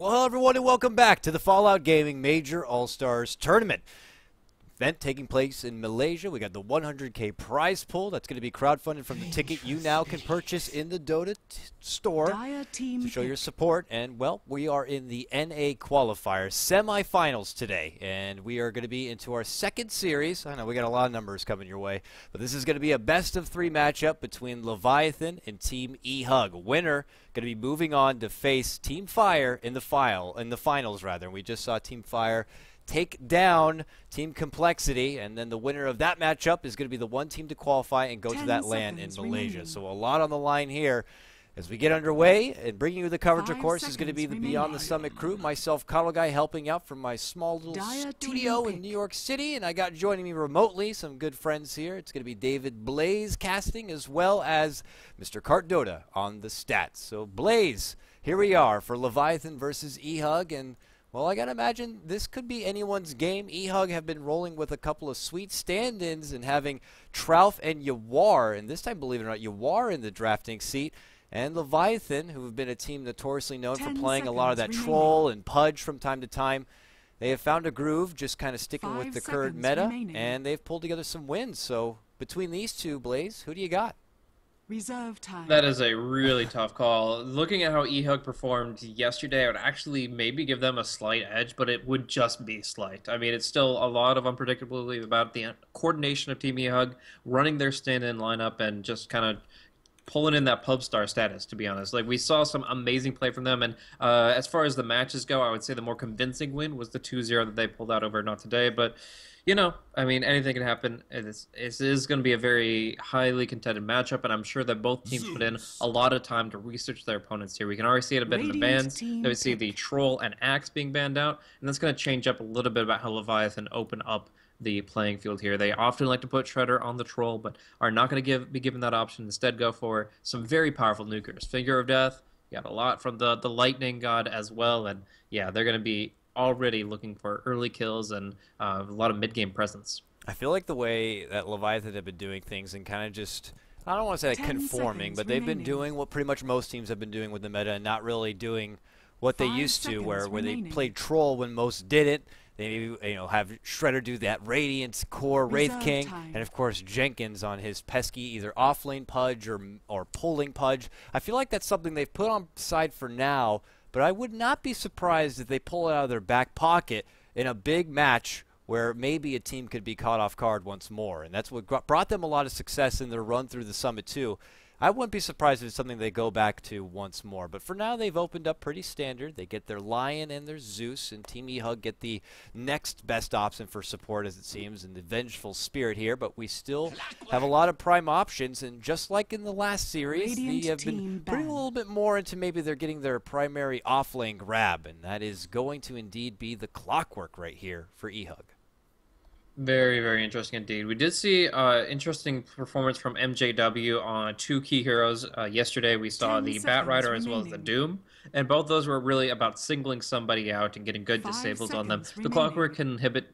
Well, hello everyone and welcome back to the Fallout Gaming Major All-Stars Tournament. Event taking place in Malaysia. We got the 100K prize pool that's going to be crowdfunded from the ticket you now can purchase in the Dota store to show your support. And, well, we are in the NA Qualifier semifinals today, and we are going to be into our second series. I know we got a lot of numbers coming your way, but this is going to be a best-of-3 matchup between Leviathan and Team eHug. Winner going to be moving on to face Team Fire in the finals. And we just saw Team Fire take down Team Complexity, and then the winner of that matchup is going to be the one team to qualify and go to that land in Malaysia. So a lot on the line here as we get underway, and bringing you the coverage, of course, is going to be the Beyond the Summit crew. Myself, KotLGuy, helping out from my small little studio in New York City, and I got joining me remotely some good friends here. It's going to be David Blaze casting, as well as Mr. KartDota on the stats. So Blaze, here we are for Leviathan versus eHug, and well, I gotta imagine this could be anyone's game. eHug have been rolling with a couple of sweet stand-ins and having Trouf and Yawar, and this time, believe it or not, Yawar in the drafting seat, and Leviathan, who have been a team notoriously known for playing a lot of that troll and pudge from time to time. They have found a groove, just kind of sticking with the current meta, and they've pulled together some wins. So between these two, Blaze, who do you got? Reserve time. That is a really tough call. Looking at how eHug performed yesterday, I would actually maybe give them a slight edge, but it would just be slight. I mean, it's still a lot of unpredictability about the coordination of Team eHug, running their stand-in lineup, and just kind of pulling in that pub star status, to be honest. Like, we saw some amazing play from them, and as far as the matches go, I would say the more convincing win was the 2-0 that they pulled out over Not Today, but you know, I mean, anything can happen. It is going to be a very highly contended matchup, and I'm sure that both teams put in a lot of time to research their opponents here. We can already see it a bit in the bans. Then we see the Troll and Axe being banned out, and that's going to change up a little bit about how Leviathan open up the playing field here. They often like to put Shredder on the Troll, but are not going to be given that option. Instead, go for some very powerful nukers. Finger of Death, you got a lot from the Lightning God as well, and yeah, they're going to be already looking for early kills and a lot of mid-game presence. I feel like the way that Leviathan have been doing things and kind of just, I don't want to say like conforming, but they've been doing what pretty much most teams have been doing with the meta and not really doing what they used to, where they played Troll when most didn't. They have Shredder do that Radiant Core Wraith King, and of course Jenkins on his pesky either off-lane pudge or pulling pudge. I feel like that's something they've put on side for now, but I would not be surprised if they pull it out of their back pocket in a big match where maybe a team could be caught off guard once more. And that's what brought them a lot of success in their run through the Summit too. I wouldn't be surprised if it's something they go back to once more. But for now, they've opened up pretty standard. They get their Lion and their Zeus, and Team eHug get the next best option for support, as it seems, in the Vengeful Spirit here. But we still have a lot of prime options, and just like in the last series, they have been putting a little bit more into maybe they're getting their primary off-lane grab, and that is going to indeed be the clockwork right here for eHug. Very, very interesting indeed. We did see interesting performance from MJW on two key heroes. Yesterday we saw the Bat Rider as well as the Doom, and both those were really about singling somebody out and getting good disables on them. The Clockwork can inhibit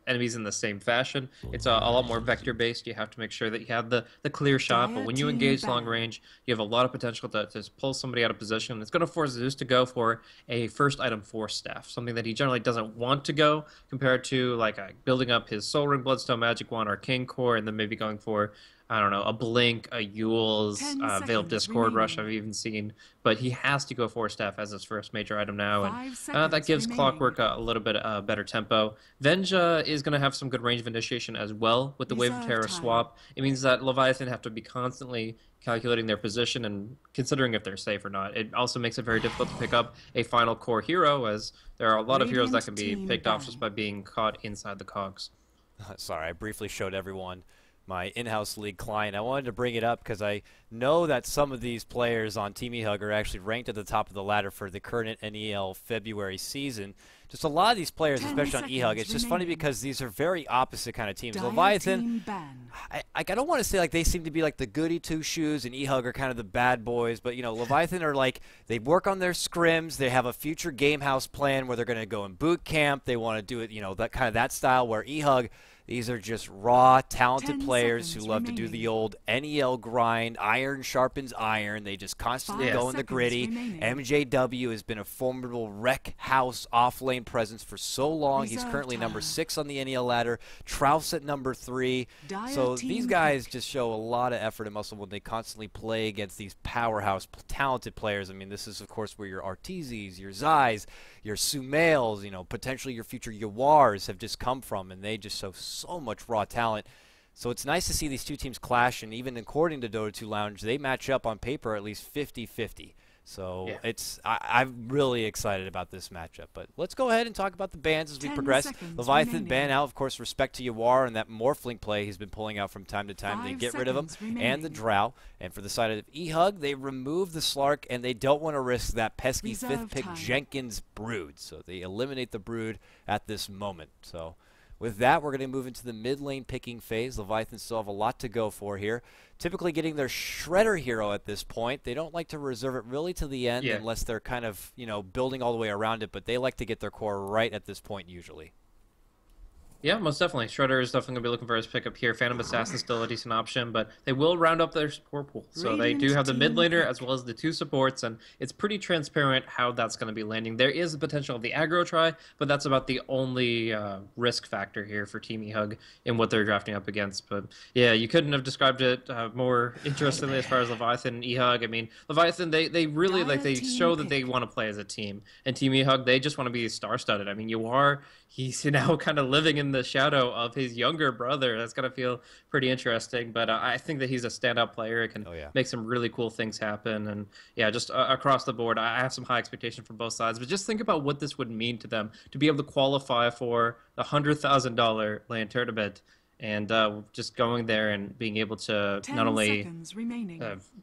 enemies in the same fashion. It's a lot more vector-based. You have to make sure that you have the clear shot, but when you engage long range, you have a lot of potential to just pull somebody out of position. It's going to force Zeus to go for a first item force staff, something that he generally doesn't want to go, compared to like building up his Soul Ring, Bloodstone, Magic Wand, Arcane Core, and then maybe going for, I don't know, a Blink, a Eul's, Veil of Discord Rush I've even seen. But he has to go for Staff as his first major item now, and that gives Clockwork a little bit better tempo. Venja is going to have some good range of initiation as well with the Wave of Terror swap. It means that Leviathan have to be constantly calculating their position and considering if they're safe or not. It also makes it very difficult to pick up a final core hero, as there are a lot of heroes that can be picked off just by being caught inside the cogs. Sorry, I briefly showed everyone my in-house league client. I wanted to bring it up because I know that some of these players on Team eHug are actually ranked at the top of the ladder for the current NEL February season. Just a lot of these players, especially on eHug, it's just funny because these are very opposite kind of teams. Leviathan, I don't want to say like they seem to be like the goody two-shoes, and eHug are kind of the bad boys, but you know, Leviathan are like, they work on their scrims, they have a future game house plan where they're going to go in boot camp, they want to do it, you know, that kind of that style, where eHug, These are just raw, talented players who love to do the old NEL grind. Iron sharpens iron. They just constantly go in the gritty. MJW has been a formidable wreck house off-lane presence for so long. He's currently number 6 on the NEL ladder. Trouse at number 3. So these guys just show a lot of effort and muscle when they constantly play against these powerhouse, talented players. I mean, this is, of course, where your Arteezes, your Zais, your Sumails, you know, potentially your future Yawars have just come from, and they just show so much raw talent. So it's nice to see these two teams clash, and even according to Dota 2 Lounge, they match up on paper at least 50-50. So I'm really excited about this matchup. But let's go ahead and talk about the bans as we progress. Leviathan ban out, of course, respect to Yawar and that Morphling play he's been pulling out from time to time. They get rid of him and the Drow. And for the side of eHug, they remove the Slark, and they don't want to risk that pesky 5th pick Jenkins Brood. So they eliminate the Brood at this moment. So with that, we're going to move into the mid lane picking phase. Leviathan still have a lot to go for here. Typically getting their Shredder hero at this point. They don't like to reserve it really to the end unless they're kind of, you know, building all the way around it, but they like to get their core right at this point usually. Yeah, most definitely. Shredder is definitely going to be looking for his pickup here. Phantom Assassin still a decent option, but they will round up their support pool. So they do have the mid laner as well as the 2 supports, and it's pretty transparent how that's going to be landing. There is the potential of the aggro try, but that's about the only risk factor here for Team eHug in what they're drafting up against. But yeah, you couldn't have described it more interestingly as far as Leviathan and eHug. I mean, Leviathan, they really, like, they show that they want to play as a team. And Team eHug, they just want to be star-studded. I mean, he's now kind of living in the shadow of his younger brother. That's going to feel pretty interesting. But I think that he's a standout player. It can make some really cool things happen. And yeah, just across the board, I have some high expectation from both sides. But just think about what this would mean to them to be able to qualify for the $100,000 LAN tournament. And just going there and being able to not only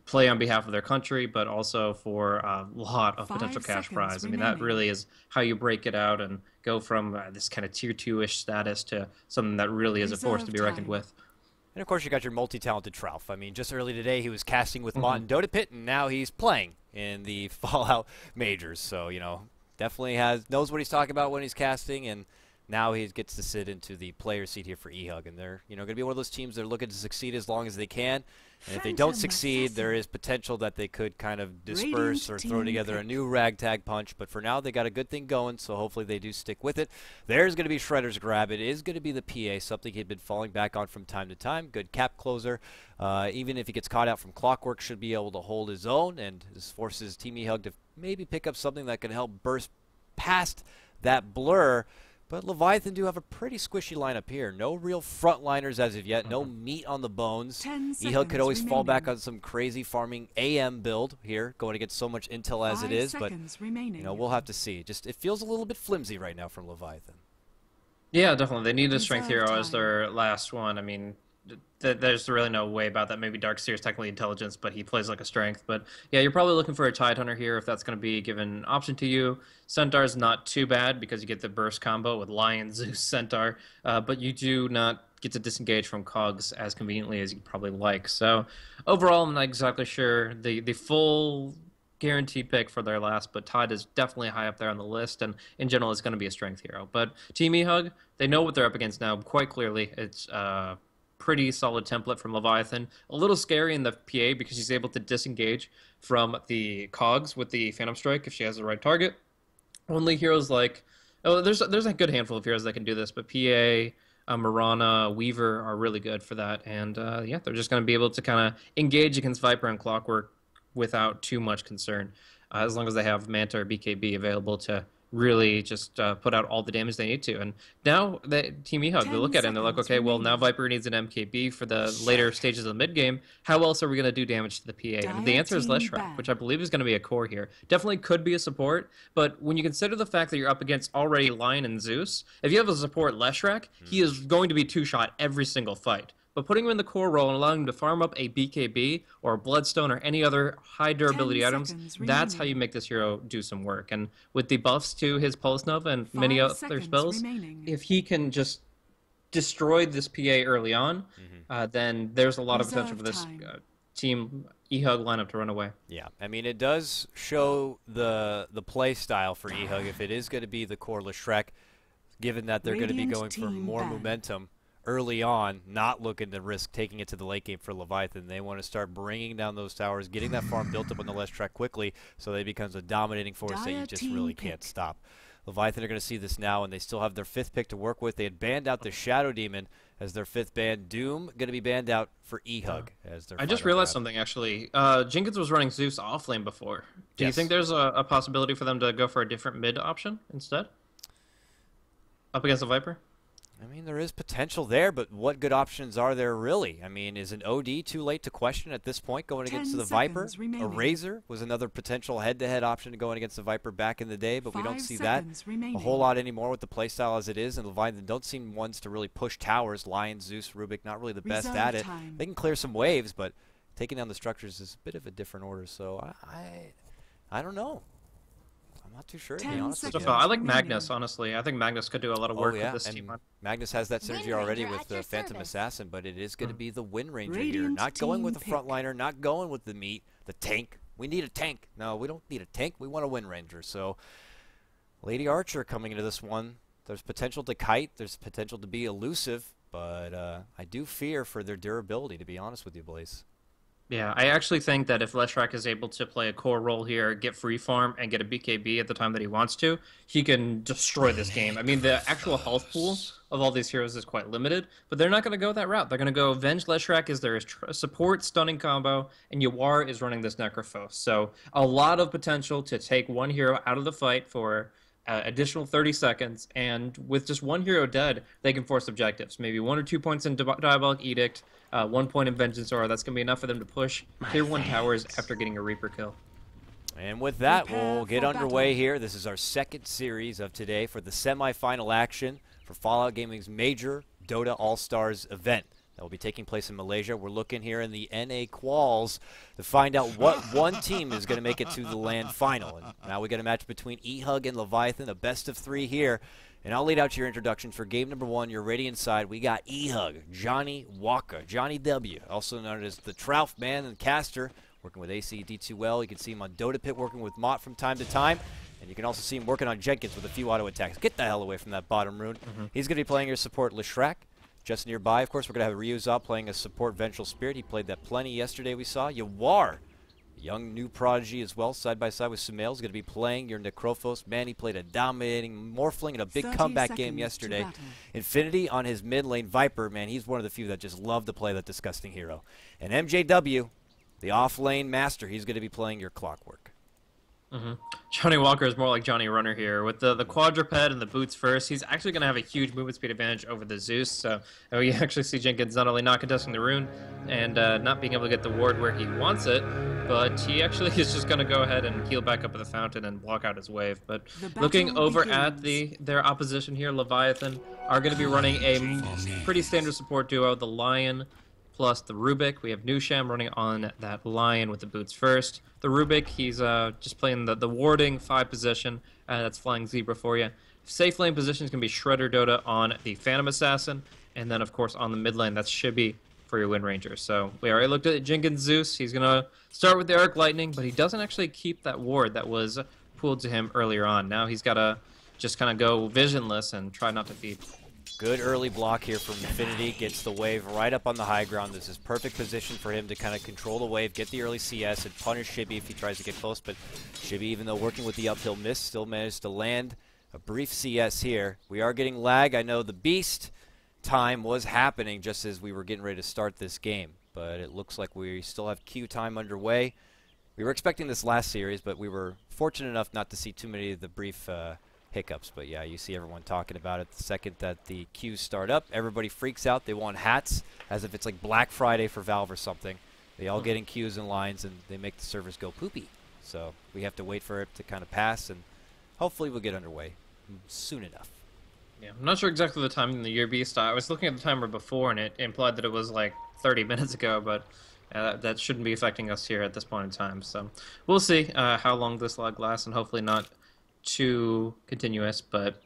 play on behalf of their country, but also for a lot of potential cash prize. I mean, that really is how you break it out and go from this kind of tier 2-ish status to something that really is a force to be reckoned with. And of course, you got your multi-talented Trouf. I mean, just early today, he was casting with Mott and Dota Pit, and now he's playing in the Fallout Majors. So, you know, definitely knows what he's talking about when he's casting, and now he gets to sit into the player seat here for eHug, and they're, you know, going to be one of those teams that are looking to succeed as long as they can. And if they don't succeed, there is potential that they could kind of disperse or throw together a new ragtag punch. But for now, they got a good thing going, so hopefully they do stick with it. There's going to be Shredder's grab. It is going to be the PA, something he'd been falling back on from time to time. Good cap closer. Even if he gets caught out from Clockwork, should be able to hold his own, and this forces Team eHug to maybe pick up something that can help burst past that blur. But Leviathan do have a pretty squishy lineup here. No real frontliners as of yet. No meat on the bones. eHug could always fall back on some crazy farming AM build here, going to get so much intel as it is. But you know, we'll have to see. Just it feels a little bit flimsy right now from Leviathan. Yeah, definitely. They need a strength hero as their last one. I mean, there's really no way about that. Maybe Darkseer is technically intelligence, but he plays like a strength. But yeah, you're probably looking for a Tidehunter here if that's going to be given an option to you. Centaur's not too bad because you get the burst combo with Lion, Zeus, Centaur, but you do not get to disengage from Cogs as conveniently as you probably like. So overall, I'm not exactly sure the full guaranteed pick for their last, but Tide is definitely high up there on the list, and in general, it's going to be a strength hero. But Team eHug, they know what they're up against now quite clearly. It's pretty solid template from Leviathan. A little scary in the PA because she's able to disengage from the Cogs with the Phantom Strike if she has the right target. Only heroes like... Oh, there's a good handful of heroes that can do this, but PA, Mirana, Weaver are really good for that. And yeah, they're just going to be able to kind of engage against Viper and Clockwork without too much concern, as long as they have Manta or BKB available to really just put out all the damage they need to. And now that Team eHug, they look at it and they're like, okay, well, now Viper needs an MKB for the later stages of the mid game. How else are we going to do damage to the PA? And the answer is Leshrac, which I believe is going to be a core here. Definitely could be a support, but when you consider the fact that you're up against already Lion and Zeus, if you have a support Leshrac, he is going to be two-shot every single fight. But putting him in the core role and allowing him to farm up a BKB or a Bloodstone or any other high durability items, that's how you make this hero do some work. And with the buffs to his Pulse Nova and many other spells, if he can just destroy this PA early on, then there's a lot of potential for this Team eHug lineup to run away. Yeah, I mean, it does show the play style for eHug if it is going to be the core Leshrac, given that they're going to be going for more momentum early on, not looking to risk taking it to the late game for Leviathan. They want to start bringing down those towers, getting that farm built up on the left track quickly, so that it becomes a dominating force that you just really can't stop. Leviathan are going to see this now, and they still have their 5th pick to work with. They had banned out the Shadow Demon as their 5th ban. Doom going to be banned out for eHug as their I just realized something, actually. Jenkins was running Zeus off lane before. Do you think there's a possibility for them to go for a different mid option instead? Up against the Viper? I mean, there is potential there, but what good options are there really? I mean, is an OD too late to question at this point going against the Viper? A Razor was another potential head-to-head option going against the Viper back in the day, but we don't see that a whole lot anymore with the playstyle as it is, and Leviathan don't seem ones to really push towers. Lion, Zeus, Rubik, not really the best at it. They can clear some waves, but taking down the structures is a bit of a different order, so I don't know. I'm not too sure, to be honest with you. I like Magnus, honestly. I think Magnus could do a lot of work with this team. Magnus has that synergy already with the Phantom Assassin, but it is going to be the Wind Ranger here. Not going with the frontliner, not going with the meat, the tank. We need a tank. No, we don't need a tank. We want a Wind Ranger. So, Lady Archer coming into this one. There's potential to kite. There's potential to be elusive, but I do fear for their durability, to be honest with you, Blaze. Yeah, I actually think that if Leshrac is able to play a core role here, get free farm, and get a BKB at the time that he wants to, he can destroy this game. I mean, the actual health pool of all these heroes is quite limited, but they're not going to go that route. They're going to go Venge Leshrac is their support stunning combo, and Yawar is running this Necrophos. So a lot of potential to take one hero out of the fight for additional 30 seconds, and with just one hero dead, they can force objectives. Maybe 1 or 2 points in Diabolic Edict, 1 point in Vengeance Aura. That's going to be enough for them to push Tier 1 towers after getting a Reaper kill. And with that, we'll get underway here. This is our 2nd series of today for the semi-final action for Fallout Gaming's major Dota All-Stars event that will be taking place in Malaysia. We're looking here in the NA Quals to find out what one team is going to make it to the LAN final. And now we got a match between eHug and Leviathan, a best of 3 here. And I'll lead out your introductions for game number 1, your Radiant side. We got eHug, Johnny Walker, Johnny W., also known as the Trout Man and caster, working with AC D2L. You can see him on Dota Pit working with Mott from time to time. And you can also see him working on Jenkins with a few auto attacks. Get the hell away from that bottom rune. He's going to be playing your support Leshrac. Just nearby, of course, we're going to have Ryuza playing a support Vengeful Spirit. He played that plenty yesterday, we saw. Yawar, a young new prodigy as well, side by side with Sumail, is going to be playing your Necrophos. Man, he played a dominating Morphling in a big comeback game yesterday. Infinity on his mid lane Viper, man, he's one of the few that just love to play that disgusting hero. And MJW, the off lane master, he's going to be playing your Clockwork. Johnny Walker is more like Johnny Runner here. With the quadruped and the boots first, he's actually going to have a huge movement speed advantage over the Zeus. So you actually see Jenkins not only not contesting the rune and not being able to get the ward where he wants it, but he actually is just going to go ahead and heal back up at the fountain and block out his wave. But looking over at their opposition here, Leviathan are going to be running a pretty standard support duo, the Lion plus the Rubik. We have Nusham running on that Lion with the boots first. The Rubik, he's just playing the warding 5 position. That's flying Zebra for you. Safe lane positions can be Shredder Dota on the Phantom Assassin. And then, of course, on the mid lane, that's Shibby for your Wind Ranger. So we already looked at Jenkins Zeus. He's going to start with the Arc Lightning, but he doesn't actually keep that ward that was pulled to him earlier on. Now he's got to just kind of go visionless and try not to feed. Good early block here from Infinity. Gets the wave right up on the high ground. This is perfect position for him to kind of control the wave, get the early CS, and punish Shibby if he tries to get close. But Shibby, even though working with the uphill miss, still managed to land a brief CS here. We are getting lag. I know the Beast time was happening just as we were getting ready to start this game. But it looks like we still have Q time underway. We were expecting this last series, but we were fortunate enough not to see too many of the brief hiccups. But yeah, you see everyone talking about it. The second that the queues start up, everybody freaks out. They want hats as if it's like Black Friday for Valve or something. They all get in queues and lines, and they make the servers go poopy. So we have to wait for it to kind of pass, and hopefully we'll get underway soon enough. Yeah, I'm not sure exactly the time in the year Beast. I was looking at the timer before, and it implied that it was like 30 minutes ago, but that shouldn't be affecting us here at this point in time. So we'll see how long this lag lasts, and hopefully not too continuous. But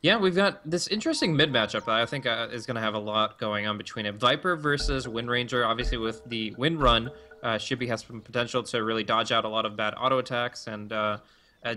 yeah, we've got this interesting mid matchup that I think is going to have a lot going on between it. Viper versus Wind Ranger. Obviously with the Wind Run, Shibby has some potential to really dodge out a lot of bad auto attacks and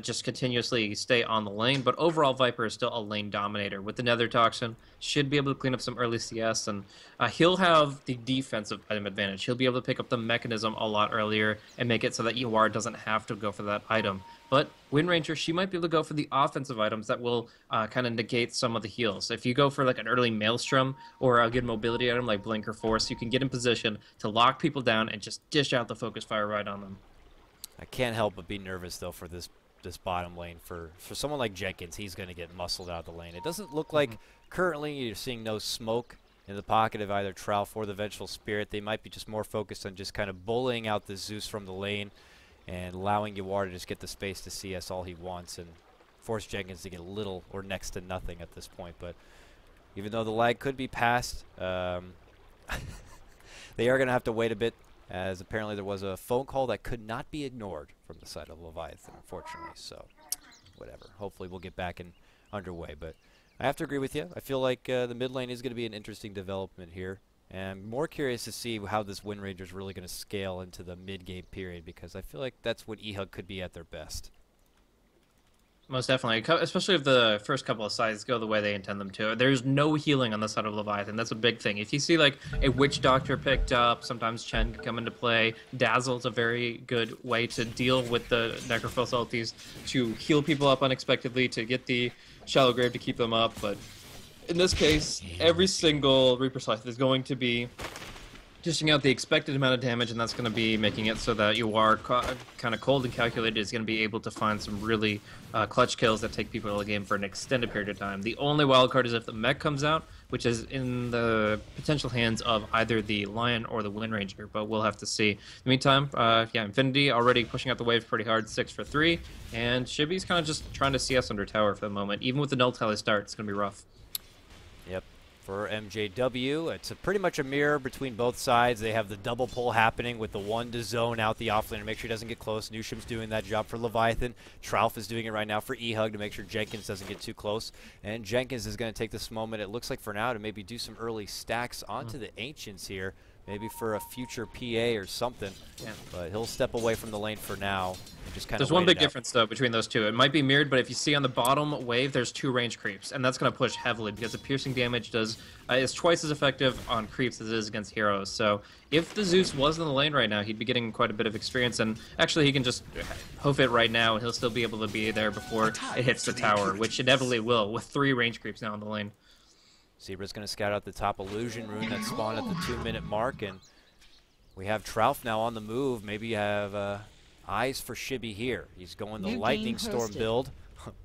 just continuously stay on the lane. But overall, Viper is still a lane dominator with the Nether Toxin. Should be able to clean up some early CS, and he'll have the defensive item advantage. He'll be able to pick up the mechanism a lot earlier and make it so that EOR doesn't have to go for that item. But Wind Ranger, she might be able to go for the offensive items that will kind of negate some of the heals. If you go for like an early Maelstrom or a good mobility item like Blink or Force, you can get in position to lock people down and just dish out the focus fire right on them. I can't help but be nervous though for this bottom lane. For someone like Jenkins, he's going to get muscled out of the lane. It doesn't look like currently you're seeing no smoke in the pocket of either Trouf or the Vengeful Spirit. They might be just more focused on just kind of bullying out the Zeus from the lane and allowing Yawar to just get the space to CS all he wants and force Jenkins to get little or next to nothing at this point. But even though the lag could be passed, they are going to have to wait a bit, as apparently there was a phone call that could not be ignored from the side of Leviathan, unfortunately. So, whatever. Hopefully we'll get back and underway. But I have to agree with you. I feel like the mid lane is going to be an interesting development here. And I'm more curious to see how this Wind Ranger is really going to scale into the mid-game period, because I feel like that's when eHug could be at their best. Most definitely, especially if the first couple of sides go the way they intend them to. There's no healing on the side of Leviathan. That's a big thing. If you see like a Witch Doctor picked up, sometimes Chen can come into play. Dazzle's a very good way to deal with the Necrophos ultis, to heal people up unexpectedly, to get the Shallow Grave to keep them up. But in this case, every single Reaper Scythe is going to be dishing out the expected amount of damage, and that's going to be making it so that you are kind of cold and calculated is going to be able to find some really clutch kills that take people out of the game for an extended period of time. The only wildcard is if the mech comes out, which is in the potential hands of either the Lion or the Wind Ranger, but we'll have to see. In the meantime, yeah, Infinity already pushing out the wave pretty hard, 6 for 3, and Shibi's kind of just trying to CS under tower for the moment. Even with the null tally start, it's going to be rough. Yep. For MJW, it's pretty much a mirror between both sides. They have the double pull happening with the one to zone out the offlaner, make sure he doesn't get close. Newsham's doing that job for Leviathan. Trouf is doing it right now for eHug to make sure Jenkins doesn't get too close. And Jenkins is going to take this moment, it looks like for now, to maybe do some early stacks onto the Ancients here, maybe for a future PA or something. Yeah. But he'll step away from the lane for now. And just kind of There's one big difference, though, between those two. It might be mirrored, but if you see on the bottom wave, there's 2 range creeps, and that's going to push heavily because the piercing damage is twice as effective on creeps as it is against heroes. So if the Zeus was in the lane right now, he'd be getting quite a bit of experience, and actually he can just hoof it right now, and he'll still be able to be there before it hits the tower, which inevitably will, with 3 range creeps now in the lane. Zebra's going to scout out the top illusion rune that spawned at the 2-minute mark, and we have Trouf now on the move. Maybe you have eyes for Shibi here. He's going the Lightning Storm build.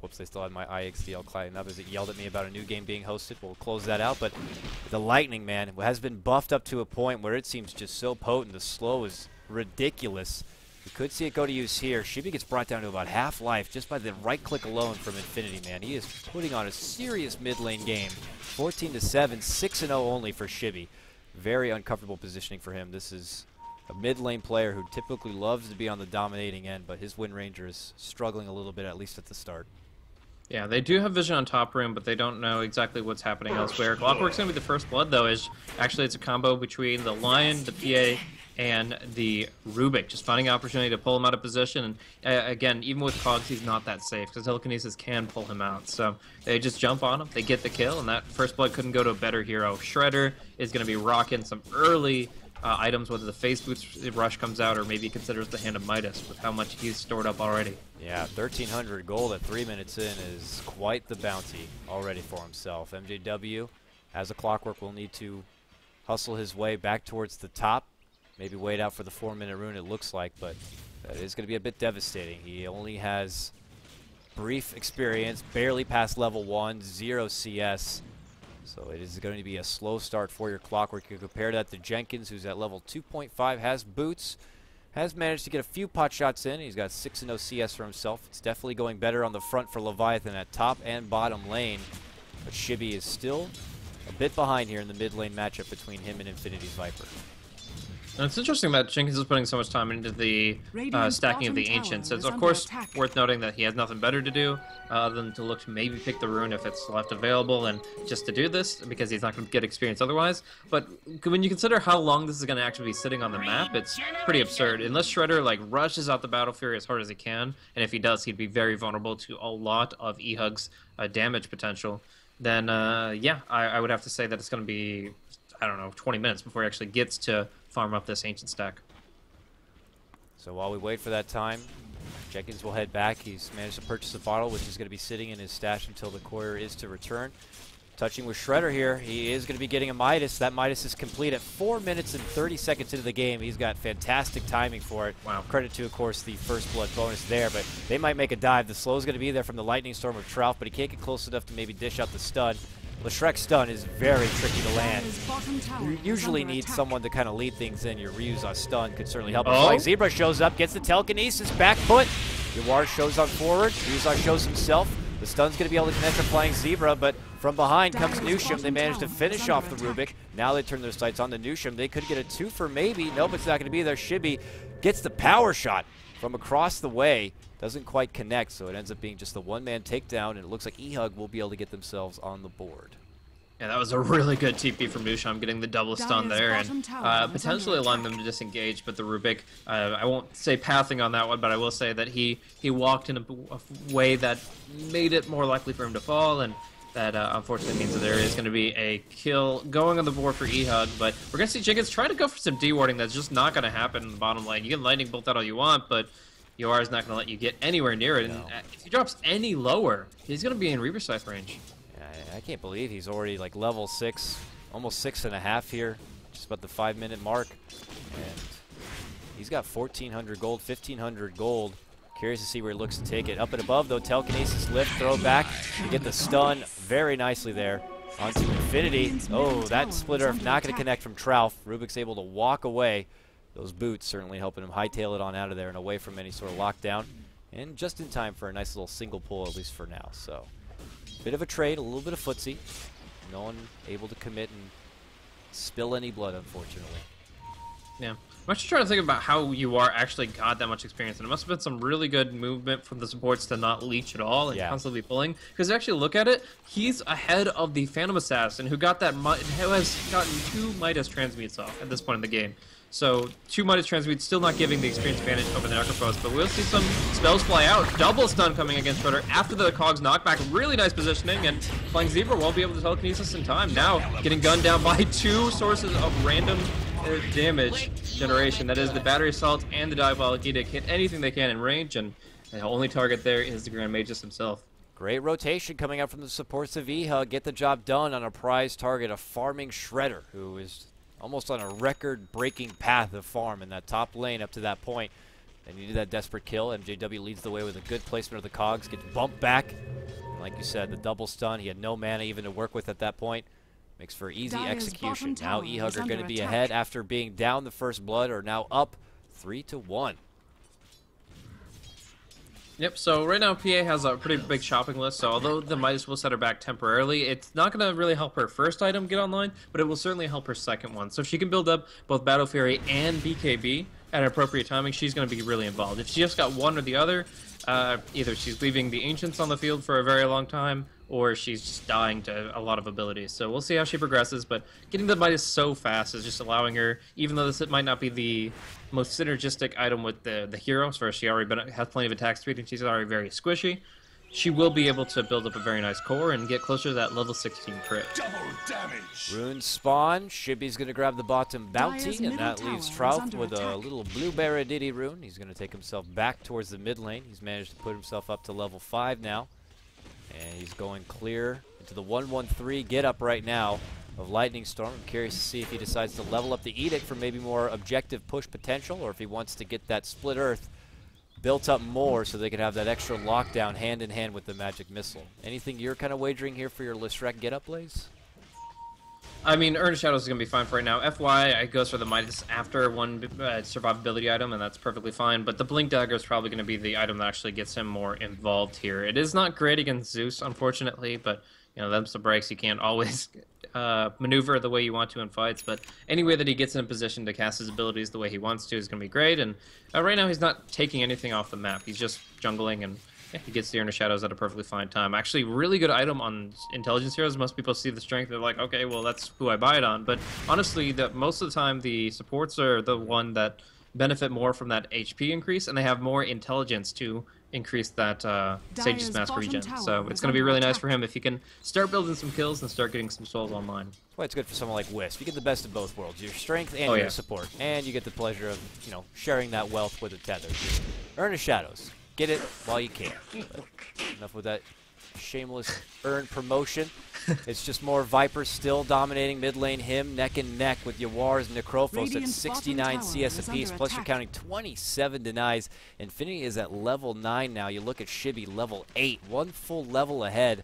Whoops, I still had my IXDL client up as it yelled at me about a new game being hosted. We'll close that out, but the Lightning, man, has been buffed up to a point where it seems just so potent. The slow is ridiculous. We could see it go to use here. Shibi gets brought down to about half life just by the right click alone from Infinity, man. He is putting on a serious mid lane game. 14-7, 6-0 only for Shibi. Very uncomfortable positioning for him. This is a mid lane player who typically loves to be on the dominating end, but his Wind Ranger is struggling a little bit, at least at the start. Yeah, they do have vision on top room, but they don't know exactly what's happening elsewhere. Clockwork's going to be the first blood, though, is actually it's a combo between the Lion, the PA, and the Rubik, just finding an opportunity to pull him out of position. And again, even with Cogs, he's not that safe, because Telekinesis can pull him out. So they just jump on him, they get the kill, and that first blood couldn't go to a better hero. Shredder is going to be rocking some early items, whether the Face Boots rush comes out or maybe considers the Hand of Midas with how much he's stored up already. Yeah, 1,300 gold at 3 minutes in is quite the bounty already for himself. MJW, as a Clockwork, will need to hustle his way back towards the top. Maybe wait out for the 4-minute rune, it looks like, but that is going to be a bit devastating. He only has brief experience, barely past level 1, 0 CS. So it is going to be a slow start for your Clockwork. You compare that to Jenkins, who's at level 2.5, has boots, has managed to get a few pot shots in. He's got 6-0 CS for himself. It's definitely going better on the front for Leviathan at top and bottom lane. But Shibi is still a bit behind here in the mid lane matchup between him and Infinity's Viper. And it's interesting that Jenkins is putting so much time into the stacking of the Ancients. It's, of course, worth noting that he has nothing better to do other than to look to maybe pick the rune if it's left available and just to do this, because he's not going to get experience otherwise. But when you consider how long this is going to actually be sitting on the map, it's pretty absurd. Unless Shredder, like, rushes out the Battle Fury as hard as he can, and if he does, he'd be very vulnerable to a lot of eHug's damage potential, then, yeah, I would have to say that it's going to be, I don't know, 20 minutes before he actually gets to farm up this Ancient stack. So while we wait for that time, Jenkins will head back. He's managed to purchase a bottle, which is going to be sitting in his stash until the courier is to return. Touching with Shredder here, he is going to be getting a Midas. That Midas is complete at 4 minutes and 30 seconds into the game. He's got fantastic timing for it. Wow. Credit to, of course, the first blood bonus there, but they might make a dive. The slow is going to be there from the Lightning Storm of Trout, but he can't get close enough to maybe dish out the stun. Leshrek's stun is very tricky to land. You usually need someone to kind of lead things in. Your Ryuza stun could certainly help. Flying Zebra shows up, gets the telekinesis, back foot. Yawar shows on forward. Ryuza shows himself. The stun's going to be able to connect to Flying Zebra, but from behind comes Nushim. They managed to finish off the Rubik. Now they turn their sights on the Nushim. They could get a 2 for maybe. Nope, it's not going to be there. Shibby gets the power shot from across the way. Doesn't quite connect, so it ends up being just the one-man takedown, and it looks like eHug will be able to get themselves on the board. Yeah, that was a really good TP from Nusham, getting the double stun there and potentially allowing them to disengage. But the Rubik, I won't say pathing on that one, but I will say that he walked in a way that made it more likely for him to fall, and that unfortunately means that there is going to be a kill going on the board for eHug. But we're going to see Jenkins try to go for some D-warding. That's just not going to happen in the bottom lane. You can lightning bolt that all you want, but Yawar is not going to let you get anywhere near it. And if he drops any lower, he's going to be in Reaver Scythe range. I can't believe he's already like level 6, almost 6.5 here, just about the 5-minute mark. And he's got 1,400 gold, 1,500 gold. Curious to see where he looks to take it. Up and above, though, telekinesis lift, throw back. You get the stun very nicely there onto Infinity. Oh, that splitter not going to connect from Trout. Rubik's able to walk away. Those boots certainly helping him hightail it on out of there and away from any sort of lockdown. And just in time for a nice little single pull, at least for now. So, bit of a trade, a little bit of footsie. No one able to commit and spill any blood, unfortunately. Yeah. I'm actually trying to think about how Yawar actually got that much experience, and it must have been some really good movement from the supports to not leech at all and constantly pulling. Because actually look at it, he's ahead of the Phantom Assassin, who has gotten 2 Midas transmutes off at this point in the game. So 2 Midas transmutes, still not giving the experience advantage over the Necrophos, but we'll see some spells fly out. Double stun coming against Shredder after the Cogs knockback. Really nice positioning, and Flying Zebra won't be able to telekinesis in time. Now getting gunned down by 2 sources of random damage generation. That is the Battery Assault and the Diabolic Edict. Hit anything they can in range, and the only target there is the Grand Magus himself. Great rotation coming out from the supports of eHug. Get the job done on a prize target, a farming Shredder, who is almost on a record-breaking path of farm in that top lane up to that point. They needed that desperate kill. MJW leads the way with a good placement of the Cogs. Gets bumped back. And like you said, the double stun. He had no mana even to work with at that point. Makes for easy execution. Now eHug are going to be ahead after being down the first blood, or now up 3-1. Yep, so right now PA has a pretty big shopping list, so although the Midas will set her back temporarily, it's not going to really help her first item get online, but it will certainly help her second one. So if she can build up both Battle Fury and BKB at appropriate timing, she's going to be really involved. If she just got one or the other, either she's leaving the Ancients on the field for a very long time, or she's just dying to a lot of abilities. So we'll see how she progresses, but getting the Midas so fast is just allowing her, even though this might not be the most synergistic item with the heroes, for she already has plenty of attack speed and she's already very squishy, she will be able to build up a very nice core and get closer to that level 16 crit. Double damage. Runes spawn. Shibby's going to grab the bottom bounty, and that leaves Trout with a little blue Baradiddy rune. He's going to take himself back towards the mid lane. He's managed to put himself up to level 5 now. And he's going clear into the 1-1-3 get up right now of Lightning Storm. I'm curious to see if he decides to level up the Edict for maybe more objective push potential, or if he wants to get that Split Earth built up more so they can have that extra lockdown hand in hand with the Magic Missile. Anything you're kind of wagering here for your Lysrek get up, Blaze? I mean, Earnest Shadows is going to be fine for right now. FY, I goes for the Midas after one survivability item, and that's perfectly fine. But the Blink Dagger is probably going to be the item that actually gets him more involved here. It is not great against Zeus, unfortunately, but You know, them's the breaks. You can't always maneuver the way you want to in fights, but any way that he gets in a position to cast his abilities the way he wants to is going to be great. And right now, he's not taking anything off the map. He's just jungling, and yeah, he gets the Inner Shadows at a perfectly fine time. Actually, really good item on Intelligence Heroes. Most people see the strength, they're like, okay, well, that's who I buy it on. But honestly, most of the time, the supports are the one that benefit more from that HP increase, and they have more intelligence to increase that Sage's Mask regen. So it's going to be really nice for him if he can start building some kills and start getting some souls online. That's why it's good for someone like Wisp. You get the best of both worlds, your strength and your support. And you get the pleasure of, you know, sharing that wealth with a tether. Earn a Shadows. Get it while you can. But enough with that shameless earned promotion. It's just more Vipers still dominating mid lane, him neck and neck with Yawar's and Necrophos at 69 CS apiece, plus you're counting 27 denies. Infinity is at level 9 now. You look at Shibby, level 8, one full level ahead.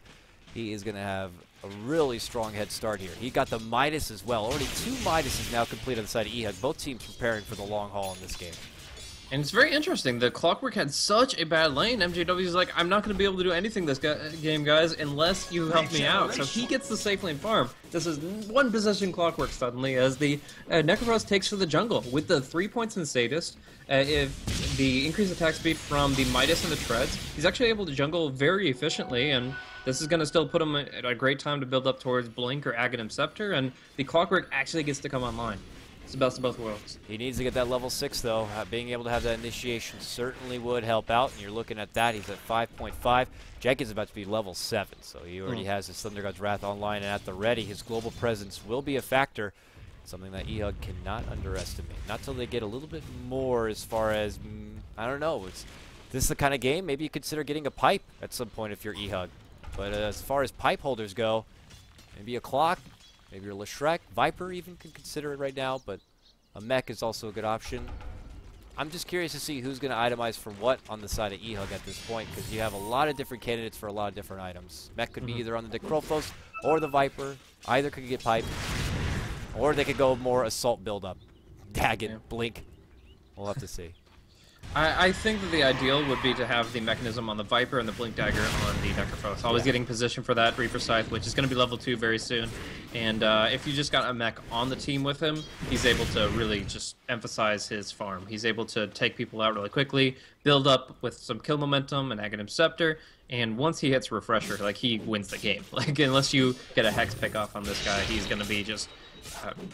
He is going to have a really strong head start here. He got the Midas as well. Already 2 Midases now complete on the side of eHug. Both teams preparing for the long haul in this game. And it's very interesting. The Clockwork had such a bad lane. MJW's like, I'm not going to be able to do anything this game, guys, unless you help me out. So he gets the safe lane farm. This is one possession Clockwork suddenly as the Necrophos takes to the jungle. With the 3 points in Sadist, if the increased attack speed from the Midas and the Treads, he's actually able to jungle very efficiently, and this is going to still put him at a great time to build up towards Blink or Aghanim Scepter, and the Clockwork actually gets to come online. It's the best of both worlds. He needs to get that level 6, though. Being able to have that initiation certainly would help out, and you're looking at that. He's at 5.5. Jenkins is about to be level 7, so he already has his Thunder God's Wrath online and at the ready. His global presence will be a factor, something that eHug cannot underestimate. Not till they get a little bit more as far as, I don't know. This is the kind of game, maybe you consider getting a pipe at some point if you're eHug. But as far as pipe holders go, maybe a Clock. Maybe your Leshrek, Viper even could consider it right now, but a mech is also a good option. I'm just curious to see who's going to itemize for what on the side of eHug at this point, because you have a lot of different candidates for a lot of different items. Mech could be either on the Necrophos or the Viper. Either could get piped, or they could go more assault build-up. Daggett, Blink. We'll have to see. I think that the ideal would be to have the mechanism on the Viper and the Blink Dagger on the Necrophos. Always getting position for that Reaper Scythe, which is going to be level 2 very soon. And if you just got a mech on the team with him, he's able to really just emphasize his farm. He's able to take people out really quickly, build up with some kill momentum and Aghanim Scepter, and once he hits Refresher, like, he wins the game. Like, unless you get a Hex pick off on this guy, he's going to be just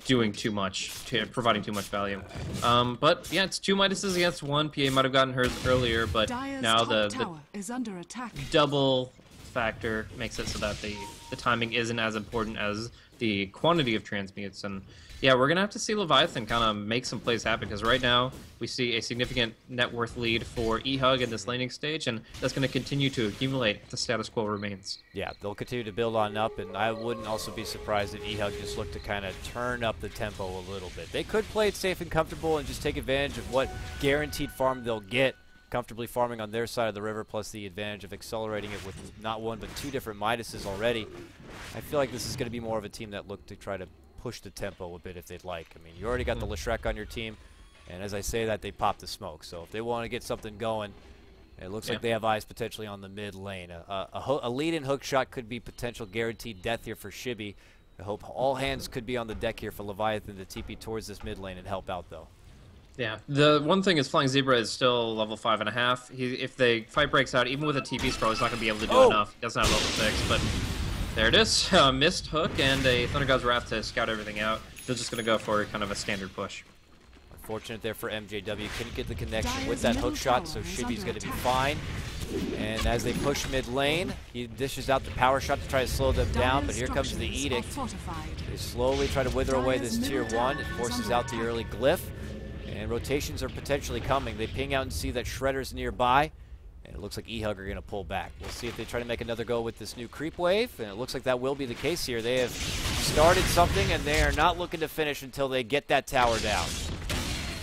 doing too much, providing too much value. But yeah, it's 2 Midases against 1. PA might have gotten hers earlier, but now the is under attack. Double factor makes it so that the timing isn't as important as the quantity of transmutes. And yeah, we're gonna have to see Leviathan kind of make some plays happen, because right now we see a significant net worth lead for eHug in this laning stage, and that's going to continue to accumulate if the status quo remains. Yeah, they'll continue to build on up, and I wouldn't also be surprised if eHug just looked to kind of turn up the tempo a little bit. They could play it safe and comfortable and just take advantage of what guaranteed farm they'll get, comfortably farming on their side of the river, plus the advantage of accelerating it with not 1 but 2 different Midases already. I feel like this is going to be more of a team that look to try to push the tempo a bit if they'd like. I mean, you already got the Leshrek on your team, and as I say that, they pop the smoke. So if they want to get something going, it looks like they have eyes potentially on the mid lane. A lead-in hook shot could be potential guaranteed death here for Shibby. I hope all hands could be on the deck here for Leviathan to TP towards this mid lane and help out, though. Yeah, the one thing is Flying Zebra is still level 5.5. If the fight breaks out, even with a TP scroll, he's not going to be able to do enough. He doesn't have level 6, but there it is. Missed hook and a Thunder God's Wrath to scout everything out. They're just going to go for kind of a standard push. Unfortunate there for MJW. Couldn't get the connection with that hook shot, so Shibby's going to be fine. And as they push mid lane, he dishes out the power shot to try to slow them down, but here comes the Edict. They slowly try to wither away this tier 1. It forces out the early glyph, and rotations are potentially coming. They ping out and see that Shredder's nearby, and it looks like eHug are going to pull back. We'll see if they try to make another go with this new creep wave, and it looks like that will be the case here. They have started something, and they are not looking to finish until they get that tower down.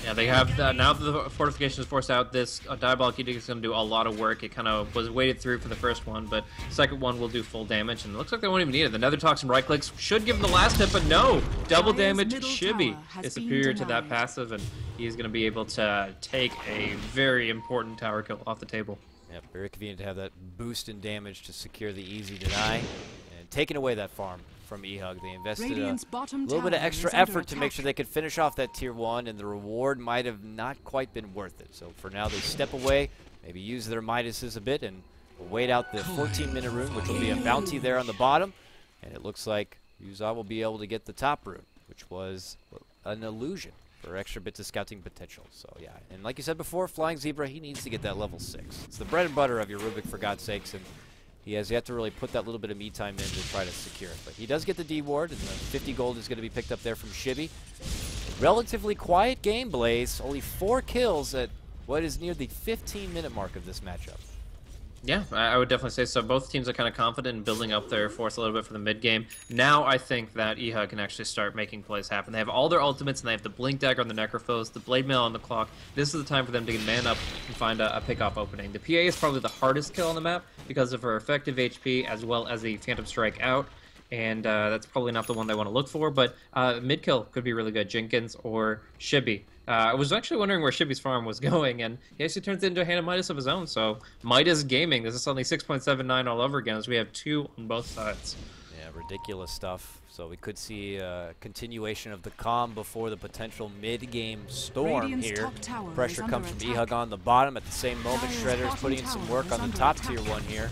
Yeah, they have now that the fortification is forced out, this Diabolic Edict is going to do a lot of work. It kind of was weighted through for the first one, but the second one will do full damage, and it looks like they won't even need it. The Nether Toxin right clicks should give them the last hit, but no! Double damage. Shibby is superior to that passive, and he's going to be able to take a very important tower kill off the table. Yep, very convenient to have that boost in damage to secure the easy deny. And taken away that farm from eHug. They invested a little bit of extra effort to make sure they could finish off that tier 1, and the reward might have not quite been worth it. So for now, they step away, maybe use their Midases a bit, and we'll wait out the 14-minute rune, which will be a bounty there on the bottom. And it looks like Yuza will be able to get the top rune, which was an illusion for extra bits of scouting potential. So yeah, and like you said before, Flying Zebra, he needs to get that level 6. It's the bread and butter of your Rubik, for God's sakes, and he has yet to really put that little bit of me time in to try to secure it. But he does get the D ward, and the 50 gold is going to be picked up there from Shibby. Relatively quiet game, Blaze. Only 4 kills at what is near the 15-minute mark of this matchup. Yeah, I would definitely say so. Both teams are kind of confident in building up their force a little bit for the mid game. Now I think that eHug can actually start making plays happen. They have all their ultimates, and they have the Blink Dagger on the Necrophos, the Blade Mail on the clock. This is the time for them to get man up and find a pickoff opening. The PA is probably the hardest kill on the map because of her effective HP as well as the Phantom Strike out. And that's probably not the one they want to look for, but mid kill could be really good. Jenkins or Shibby. I was actually wondering where Shibby's farm was going, and he actually turns it into a hand of Midas of his own. So Midas Gaming, this is only 6.79 all over again, as we have 2 on both sides. Yeah, ridiculous stuff. So we could see a continuation of the calm before the potential mid-game storm here. Pressure comes from eHug on the bottom. At the same moment, Shredder's putting in some work on the top tier 1 here.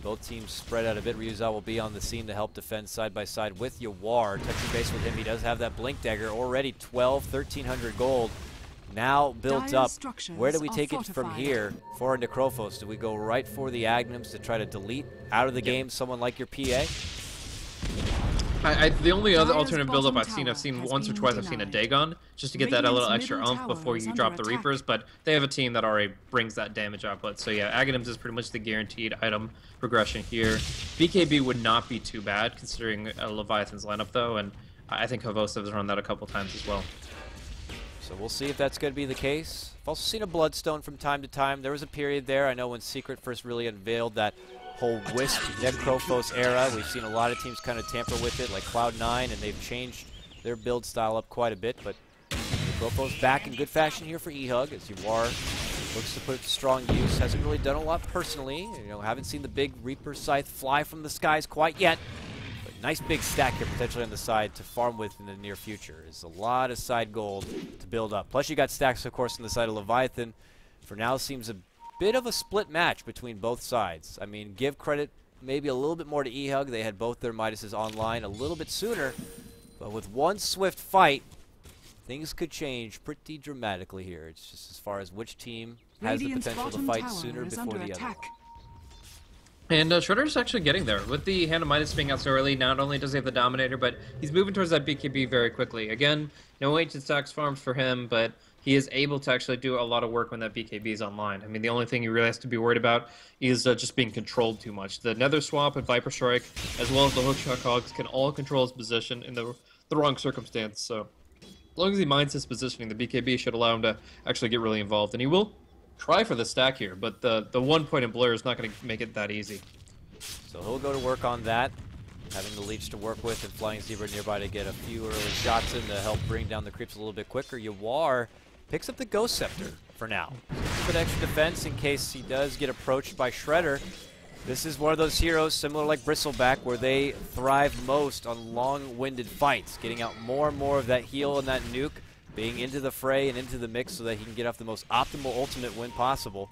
Both teams spread out a bit. Ryuza will be on the scene to help defend side by side with Yawar. Touching base with him, he does have that Blink Dagger. Already 1,300 gold. Now built up. Where do we take it from here for Necrophos? Do we go right for the Agnums to try to delete out of the game someone like your PA? The only other alternative build-up I've seen once or twice, I've seen a Dagon, just to get that a little extra oomph before you drop the Reapers, but they have a team that already brings that damage output. So yeah, Aghanims is pretty much the guaranteed item progression here. BKB would not be too bad, considering Leviathan's lineup, though, and I think Havosa has run that a couple times as well. So we'll see if that's going to be the case. I've also seen a Bloodstone from time to time. There was a period there, I know, when Secret first really unveiled that whole Wisp Necrophos era. We've seen a lot of teams kind of tamper with it, like Cloud9, and they've changed their build style up quite a bit. But Necrophos back in good fashion here for eHug, as Yawar looks to put it to strong use. Hasn't really done a lot personally. You know, haven't seen the big Reaper Scythe fly from the skies quite yet. But nice big stack here potentially on the side to farm with in the near future. There's a lot of side gold to build up. Plus you got stacks, of course, on the side of Leviathan. For now, seems a bit of a split match between both sides. I mean, give credit maybe a little bit more to eHug. They had both their Midases online a little bit sooner, but with one swift fight, things could change pretty dramatically here. It's just as far as which team has the potential to fight sooner before the other. And Shredder's actually getting there. With the Hand of Midas being out so early, not only does he have the Dominator, but he's moving towards that BKB very quickly. Again, no ancient stacks farms for him, but he is able to actually do a lot of work when that BKB is online. I mean, the only thing he really has to be worried about is just being controlled too much. The Nether Swap and Viper Strike, as well as the Hookshot Hogs, can all control his position in the wrong circumstance. So as long as he minds his positioning, the BKB should allow him to actually get really involved. And he will try for the stack here, but the 1 point in Blur is not going to make it that easy. So he'll go to work on that, having the Leech to work with and Flying Zebra nearby to get a few early shots in to help bring down the creeps a little bit quicker. Yawar picks up the Ghost Scepter for now. A bit extra defense in case he does get approached by Shredder. This is one of those heroes, similar like Bristleback, where they thrive most on long-winded fights, getting out more and more of that heal and that nuke, being into the fray and into the mix so that he can get off the most optimal ultimate win possible.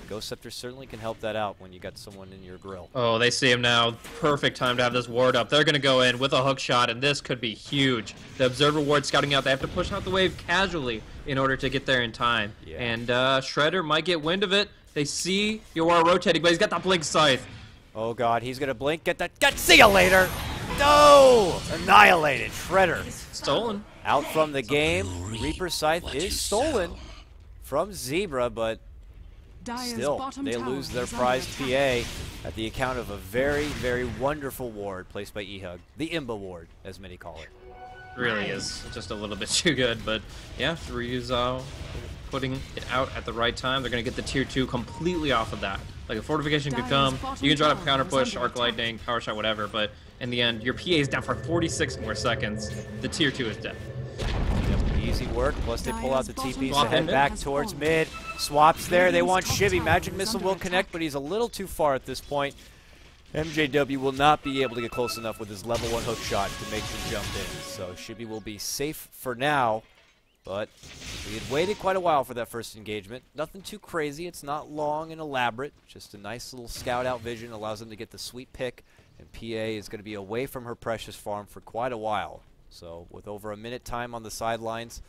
Ghost Scepter certainly can help that out when you got someone in your grill. Oh, they see him now. Perfect time to have this ward up. They're going to go in with a hook shot, and this could be huge. The Observer ward scouting out. They have to push out the wave casually in order to get there in time. Yeah. And Shredder might get wind of it. They see Yawar rotating, but he's got that Blink Scythe. Oh, God. He's going to blink. Get that. See you later. No! Annihilated. Shredder. Stolen. Out from the game. Reaper Scythe is stolen from Zebra, but still, they lose their prized PA at the account of a very, very wonderful ward placed by eHug. The Imba ward, as many call it. Really is just a little bit too good, but yeah, Ryuza putting it out at the right time. They're going to get the tier 2 completely off of that. Like a fortification could come, you can try to counter push, arc lightning, power shot, whatever, but in the end, your PA is down for 46 more seconds. The tier 2 is dead. Easy work, plus they pull out the TPs to head back towards mid. Swaps there, they want Shibby. Magic Missile will connect, but he's a little too far at this point. MJW will not be able to get close enough with his level 1 hook shot to make the jump in. So Shibby will be safe for now. But we had waited quite a while for that first engagement. Nothing too crazy. It's not long and elaborate. Just a nice little scout-out vision. Allows them to get the sweet pick. And PA is going to be away from her precious farm for quite a while. So with over a minute time on the sidelines,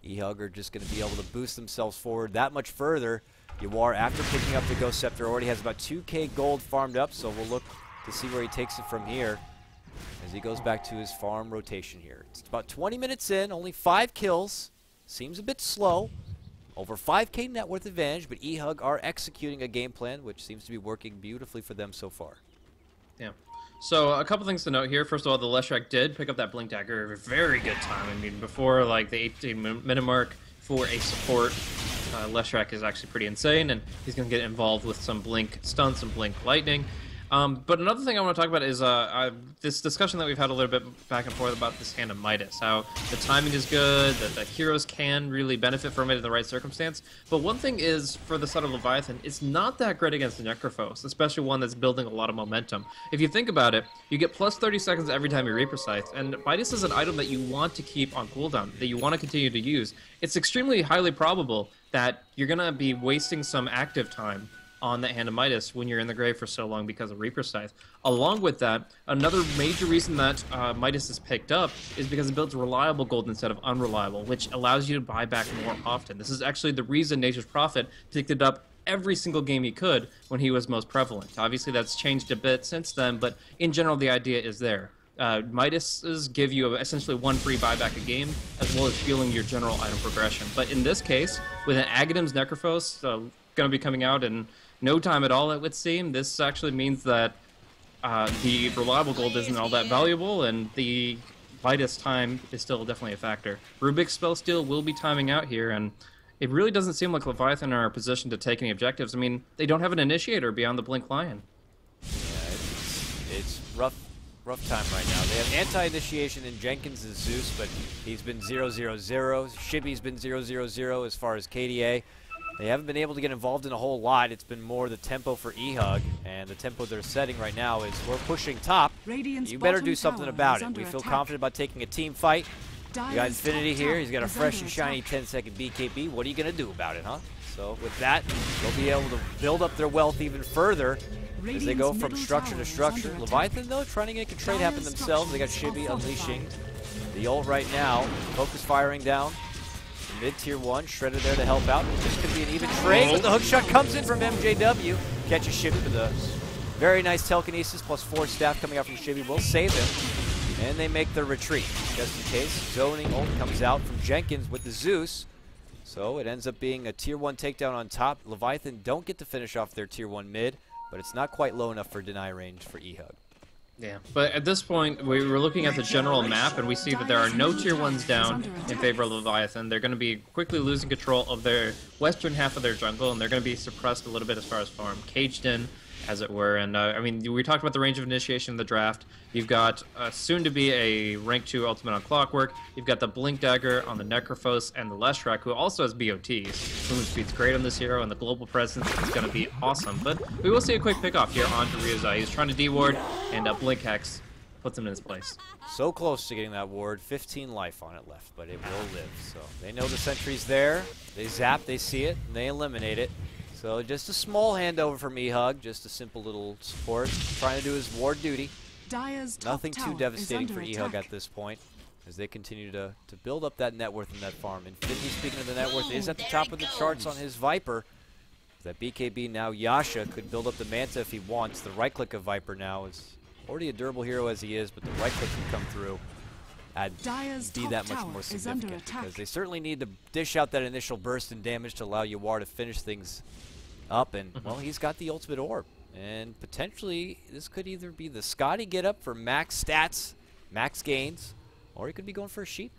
eHug are just going to be able to boost themselves forward that much further. Yawar, after picking up the Ghost Scepter, already has about 2k gold farmed up. So we'll look to see where he takes it from here as he goes back to his farm rotation here. It's about 20 minutes in, only 5 kills. Seems a bit slow. Over 5k net worth advantage, but eHug are executing a game plan which seems to be working beautifully for them so far. Yeah. So a couple things to note here. First of all, the Leshrac did pick up that Blink Dagger at a very good time. I mean, before like the 18-minute mark for a support, Leshrac is actually pretty insane, and he's going to get involved with some Blink stunts and Blink Lightning. But another thing I want to talk about is this discussion that we've had a little bit back and forth about this hand of Midas, how the timing is good, that the heroes can really benefit from it in the right circumstance. But one thing is, for the side of Leviathan, it's not that great against the Necrophos, especially one that's building a lot of momentum. If you think about it, you get plus 30 seconds every time you Reaper Scythe, and Midas is an item that you want to keep on cooldown, that you want to continue to use. It's extremely highly probable that you're going to be wasting some active time on that hand of Midas when you're in the grave for so long because of Reaper Scythe. Along with that, another major reason that Midas is picked up is because it builds reliable gold instead of unreliable, which allows you to buy back more often. This is actually the reason Nature's Prophet picked it up every single game he could when he was most prevalent. Obviously that's changed a bit since then, but in general the idea is there. Midases give you essentially one free buyback a game, as well as fueling your general item progression. But in this case, with an Agadam's Necrophos going to be coming out in no time at all, it would seem, this actually means that the reliable gold isn't all that valuable, and the Midas time is still definitely a factor. Rubik's Spellsteal will be timing out here, and it really doesn't seem like Leviathan are in a position to take any objectives. I mean, they don't have an initiator beyond the Blink Lion. Yeah, it's rough time right now. They have anti-initiation in Jenkins and Zeus, but he's been 0-0-0. Shibby's been 0-0-0 as far as KDA. They haven't been able to get involved in a whole lot. It's been more the tempo for eHug, and the tempo they're setting right now is we're pushing top. You better do something about it. We feel confident about taking a team fight. You got Infinity here. He's got a fresh and shiny 10-second BKB. What are you going to do about it, huh? So with that, they'll be able to build up their wealth even further as they go from structure to structure. Leviathan, though, trying to make a trade happen themselves. They got Shibby unleashing the ult right now. Focus firing down. Mid-tier 1, Shredder there to help out. This could be an even trade, but the hook shot comes in from MJW. Catches Shibby with a very nice telekinesis, plus 4 staff coming out from Shibby will save him. And they make their retreat, just in case. Zoning ult comes out from Jenkins with the Zeus. So it ends up being a tier 1 takedown on top. Leviathan don't get to finish off their tier 1 mid, but it's not quite low enough for deny range for eHug. Yeah, but at this point, we were looking at the general map, and we see that there are no tier 1s down in favor of Leviathan. They're going to be quickly losing control of their western half of their jungle, and they're going to be suppressed a little bit as far as farm. Caged in, as it were. And, I mean, we talked about the range of initiation in the draft. You've got soon to be a rank 2 ultimate on Clockwork. You've got the Blink Dagger on the Necrophos and the Leshrac, who also has BOTs. Movement speed's great on this hero, and the global presence is going to be awesome. But we will see a quick pickoff here onto Ryuzai. He's trying to D-ward, and Blink Hex puts him in his place. So close to getting that ward. 15 life on it left, but it will live. So they know the sentry's there. They zap, they see it, and they eliminate it. So just a small handover from eHug, just a simple little support, trying to do his ward duty. Nothing too devastating for eHug at this point, as they continue to build up that net worth in that farm. And 50, speaking of the net worth, is at the top of the charts on his Viper. That BKB now, Yasha could build up the Manta if he wants. The right click of Viper now is already a durable hero as he is, but the right click can come through and be that much more significant, because they certainly need to dish out that initial burst in damage to allow Yawar to finish things up. And well, he's got the ultimate orb, and potentially this could either be the Scotty get up for max stats, max gains, or he could be going for a sheep.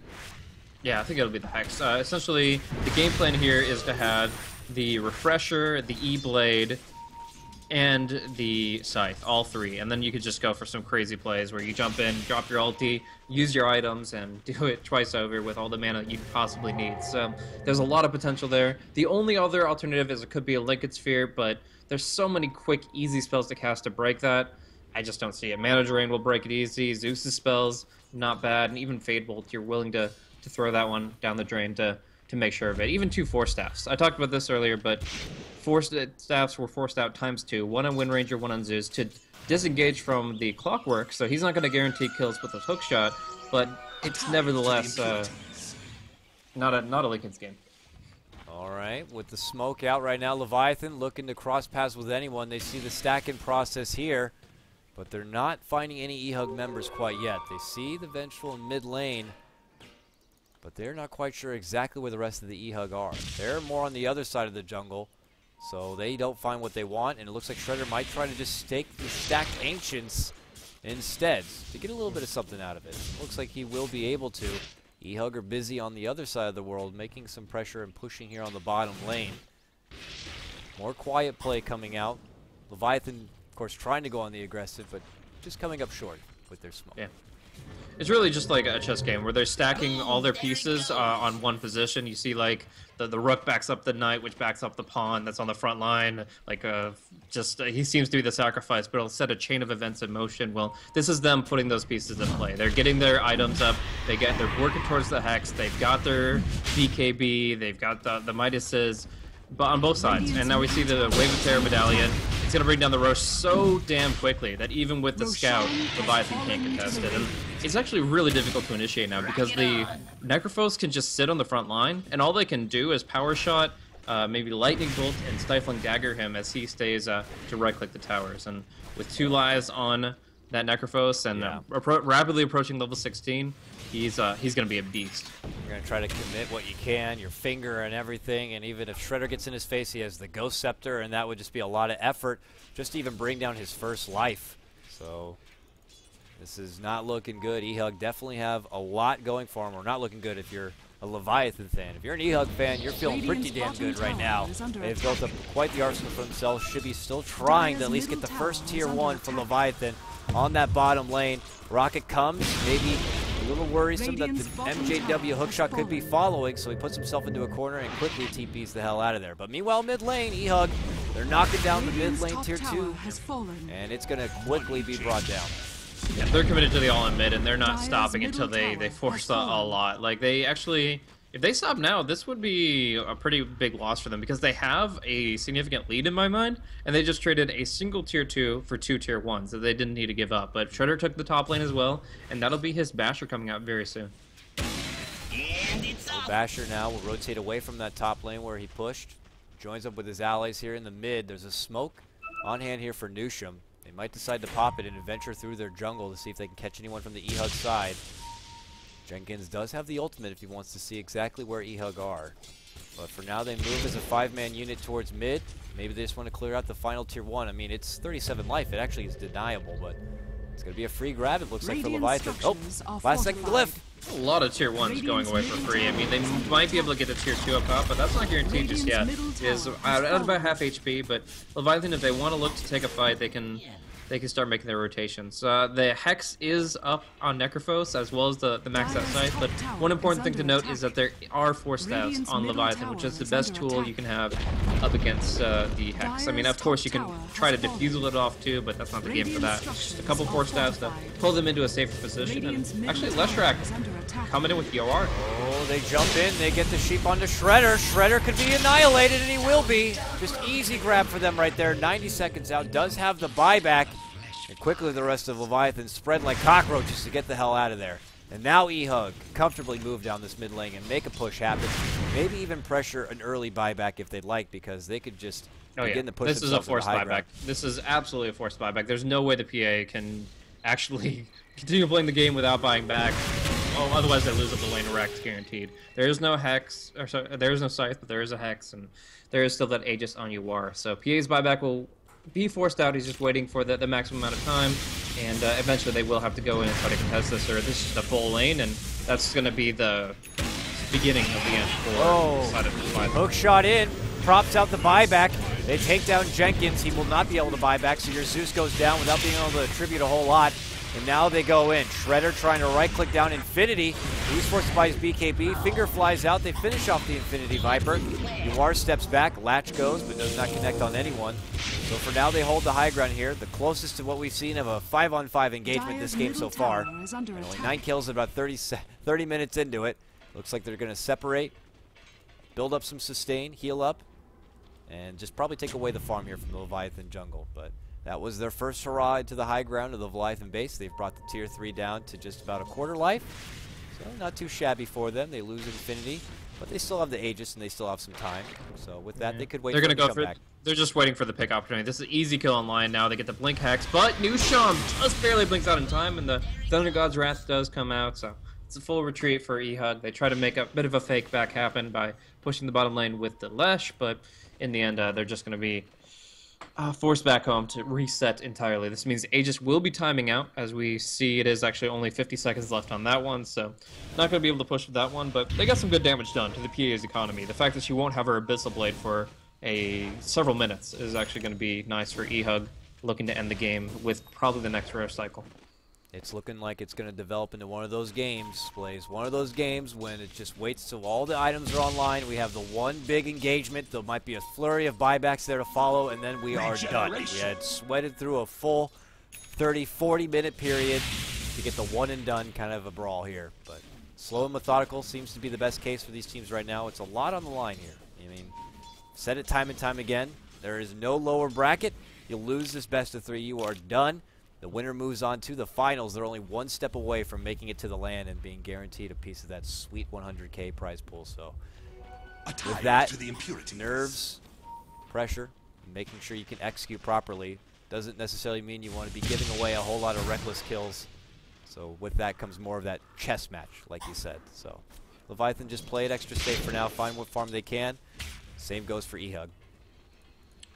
Yeah, I think it'll be the Hex. Essentially, the game plan here is to have the Refresher, the E-Blade, and the Scythe, all 3. And then you could just go for some crazy plays where you jump in, drop your ulti, use your items, and do it twice over with all the mana you could possibly need. So there's a lot of potential there. The only other alternative is it could be a Linked Sphere, but there's so many quick, easy spells to cast to break that. I just don't see it. Mana Drain will break it easy. Zeus's spells, not bad. And even Fade Bolt, you're willing to throw that one down the drain to make sure of it. Even 2 Force Staffs. I talked about this earlier, but Force Staffs were forced out ×2. One on Wind Ranger, one on Zeus, to disengage from the Clockwork, so he's not going to guarantee kills with a hook shot, but it's nevertheless not a Linken's game. All right, with the smoke out right now, Leviathan looking to cross paths with anyone. They see the stacking process here, but they're not finding any eHug members quite yet. They see the Vengeful in mid lane, but they're not quite sure exactly where the rest of the eHug are. They're more on the other side of the jungle, so they don't find what they want, and it looks like Shredder might try to just stake the stacked Ancients instead to get a little bit of something out of it. Looks like he will be able to. eHug are busy on the other side of the world, making some pressure and pushing here on the bottom lane. More quiet play coming out. Leviathan, of course, trying to go on the aggressive, but just coming up short with their smoke. Yeah. It's really just like a chess game where they're stacking all their pieces on one position. You see, like, the rook backs up the knight, which backs up the pawn that's on the front line. Like, he seems to be the sacrifice, but it'll set a chain of events in motion. Well, this is them putting those pieces in play. They're getting their items up. They're working towards the Hex. They've got their BKB. They've got the Midases, but on both sides. And now we see the Wave of Terror Medallion. It's going to bring down the Roche so damn quickly that even with the Scout, Leviathan can't contest it. And it's actually really difficult to initiate now because the Necrophos can just sit on the front line, and all they can do is Power Shot, maybe Lightning Bolt, and Stifling Dagger him as he stays to right-click the towers. And with 2 lives on that Necrophos and rapidly approaching level 16, he's going to be a beast. You're going to try to commit what you can, your finger and everything, and even if Shredder gets in his face, he has the Ghost Scepter, and that would just be a lot of effort just to even bring down his first life. So this is not looking good. eHug definitely have a lot going for him, or not looking good if you're a Leviathan fan. If you're an eHug fan, you're feeling pretty damn good right now. They've built up quite the arsenal for themselves. Should be still trying to at least get the first tier 1 for Leviathan on that bottom lane. Rocket comes, maybe a little worrisome that the MJW hookshot could be following, so he puts himself into a corner and quickly TPs the hell out of there. But meanwhile, mid lane, eHug, they're knocking down the mid lane tier 2, and it's going to quickly be brought down. Yeah, they're committed to the all-in mid, and they're not stopping until they force a lot. Like, they actually, if they stop now, this would be a pretty big loss for them because they have a significant lead in my mind, and they just traded a single tier 2 for 2 tier 1s that they didn't need to give up. But Shredder took the top lane as well, and that'll be his Basher coming out very soon. So Basher now will rotate away from that top lane where he pushed. Joins up with his allies here in the mid. There's a smoke on hand here for Nusham. They might decide to pop it and venture through their jungle to see if they can catch anyone from the eHug side. Jenkins does have the ultimate if he wants to see exactly where eHug are. But for now, they move as a 5-man unit towards mid. Maybe they just want to clear out the final tier 1. I mean, it's 37 life. It actually is deniable, but it's going to be a free grab, it looks like, for Leviathan. Oh, last second glyph. A lot of tier 1s going away for free. I mean, they might be able to get a tier 2 up top, but that's not guaranteed just yet. Is out about half HP, but Leviathan, if they want to look to take a fight, they can start making their rotations. The Hex is up on Necrophos as well as the max out scythe, but one important thing to note is that there are Force Staffs on Leviathan, which is the best tool you can have up against the Hex. I mean, of course, you can try to defusel it off too, but that's not the game for that. Just a couple Force Staffs to pull them into a safer position, and actually Leshrac coming in with the OR. Oh, they jump in, they get the sheep onto Shredder. Shredder could be annihilated, and he will be. Just easy grab for them right there. 90 seconds out, does have the buyback. And quickly the rest of Leviathan spread like cockroaches to get the hell out of there. And now eHug comfortably move down this mid lane and make a push happen. Maybe even pressure an early buyback if they'd like, because they could just begin to push This is a forced buyback. Ground. This is absolutely a forced buyback. There's no way the PA can actually continue playing the game without buying back. Oh, otherwise they lose up the lane wrecked, guaranteed. There is no Hex, or sorry, there is no Scythe, but there is a Hex, and there is still that Aegis on UR. So PA's buyback will be forced out. He's just waiting for the maximum amount of time, and eventually they will have to go in and try to contest this, or this is the full lane, and that's going to be the beginning of the end for hook shot in, props out the buyback. They take down Jenkins. He will not be able to buy back, so your Zeus goes down without being able to attribute a whole lot. And now they go in. Shredder trying to right-click down Infinity. He's forced by his BKB. Finger flies out. They finish off the Infinity Viper. Uar steps back. Latch goes, but does not connect on anyone. So for now, they hold the high ground here. The closest to what we've seen of a 5-on-5 engagement this game so far. And only 9 kills at about 30 minutes into it. Looks like they're going to separate, build up some sustain, heal up, and just probably take away the farm here from the Leviathan jungle. But that was their first hurrah into the high ground of the Leviathan base. They've brought the tier 3 down to just about a quarter life. So not too shabby for them. They lose Infinity, but they still have the Aegis and they still have some time. So with that, they could wait for it to come back. They're just waiting for the pick opportunity. This is an easy kill online now. They get the Blink Hex, but Nusham just barely blinks out in time, and the Thunder God's Wrath does come out, so it's a full retreat for eHug. They try to make a bit of a fake back happen by pushing the bottom lane with the Lesh, but in the end, they're just going to be forced back home to reset entirely. This means Aegis will be timing out. As we see, it is actually only 50 seconds left on that one, so not going to be able to push with that one, but they got some good damage done to the PA's economy. The fact that she won't have her Abyssal Blade for several minutes is actually going to be nice for eHug, looking to end the game with probably the next rare cycle. It's looking like it's going to develop into one of those games, Blaze. One of those games when it just waits till all the items are online. We have the one big engagement. There might be a flurry of buybacks there to follow, and then we are done. We had sweated through a full 30, 40-minute period to get the one and done kind of a brawl here. But slow and methodical seems to be the best case for these teams right now. It's a lot on the line here. I mean, said it time and time again. There is no lower bracket. You lose this best of 3, you are done. The winner moves on to the finals. They're only one step away from making it to the LAN and being guaranteed a piece of that sweet 100K prize pool. So with that, nerves, pressure, making sure you can execute properly doesn't necessarily mean you want to be giving away a whole lot of reckless kills. So with that comes more of that chess match, like you said. So Leviathan just play it extra safe for now, find what farm they can. Same goes for eHug.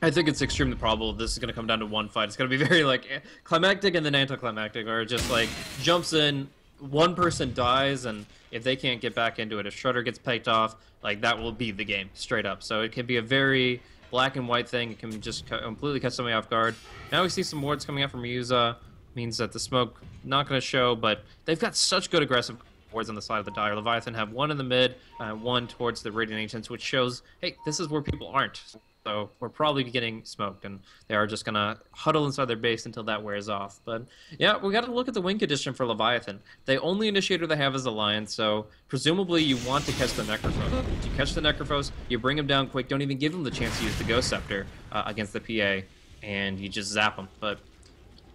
I think it's extremely probable this is going to come down to one fight. It's going to be very, like, climactic and then anticlimactic, or just, like, jumps in, one person dies, and if they can't get back into it, if Shredder gets picked off, like, that will be the game, straight up. So it can be a very black and white thing. It can just completely catch somebody off guard. Now we see some wards coming out from Ryuza. Means that the smoke not going to show, but they've got such good aggressive wards on the side of the Dire. Leviathan have one in the mid, one towards the Radiant Ancients, which shows, hey, this is where people aren't. So we're probably getting smoked, and they are just going to huddle inside their base until that wears off. But yeah, we got to look at the win condition for Leviathan. The only initiator they have is the Lion, so presumably you want to catch the Necrophos. You catch the Necrophos, you bring him down quick, don't even give him the chance to use the Ghost Scepter against the PA, and you just zap him. But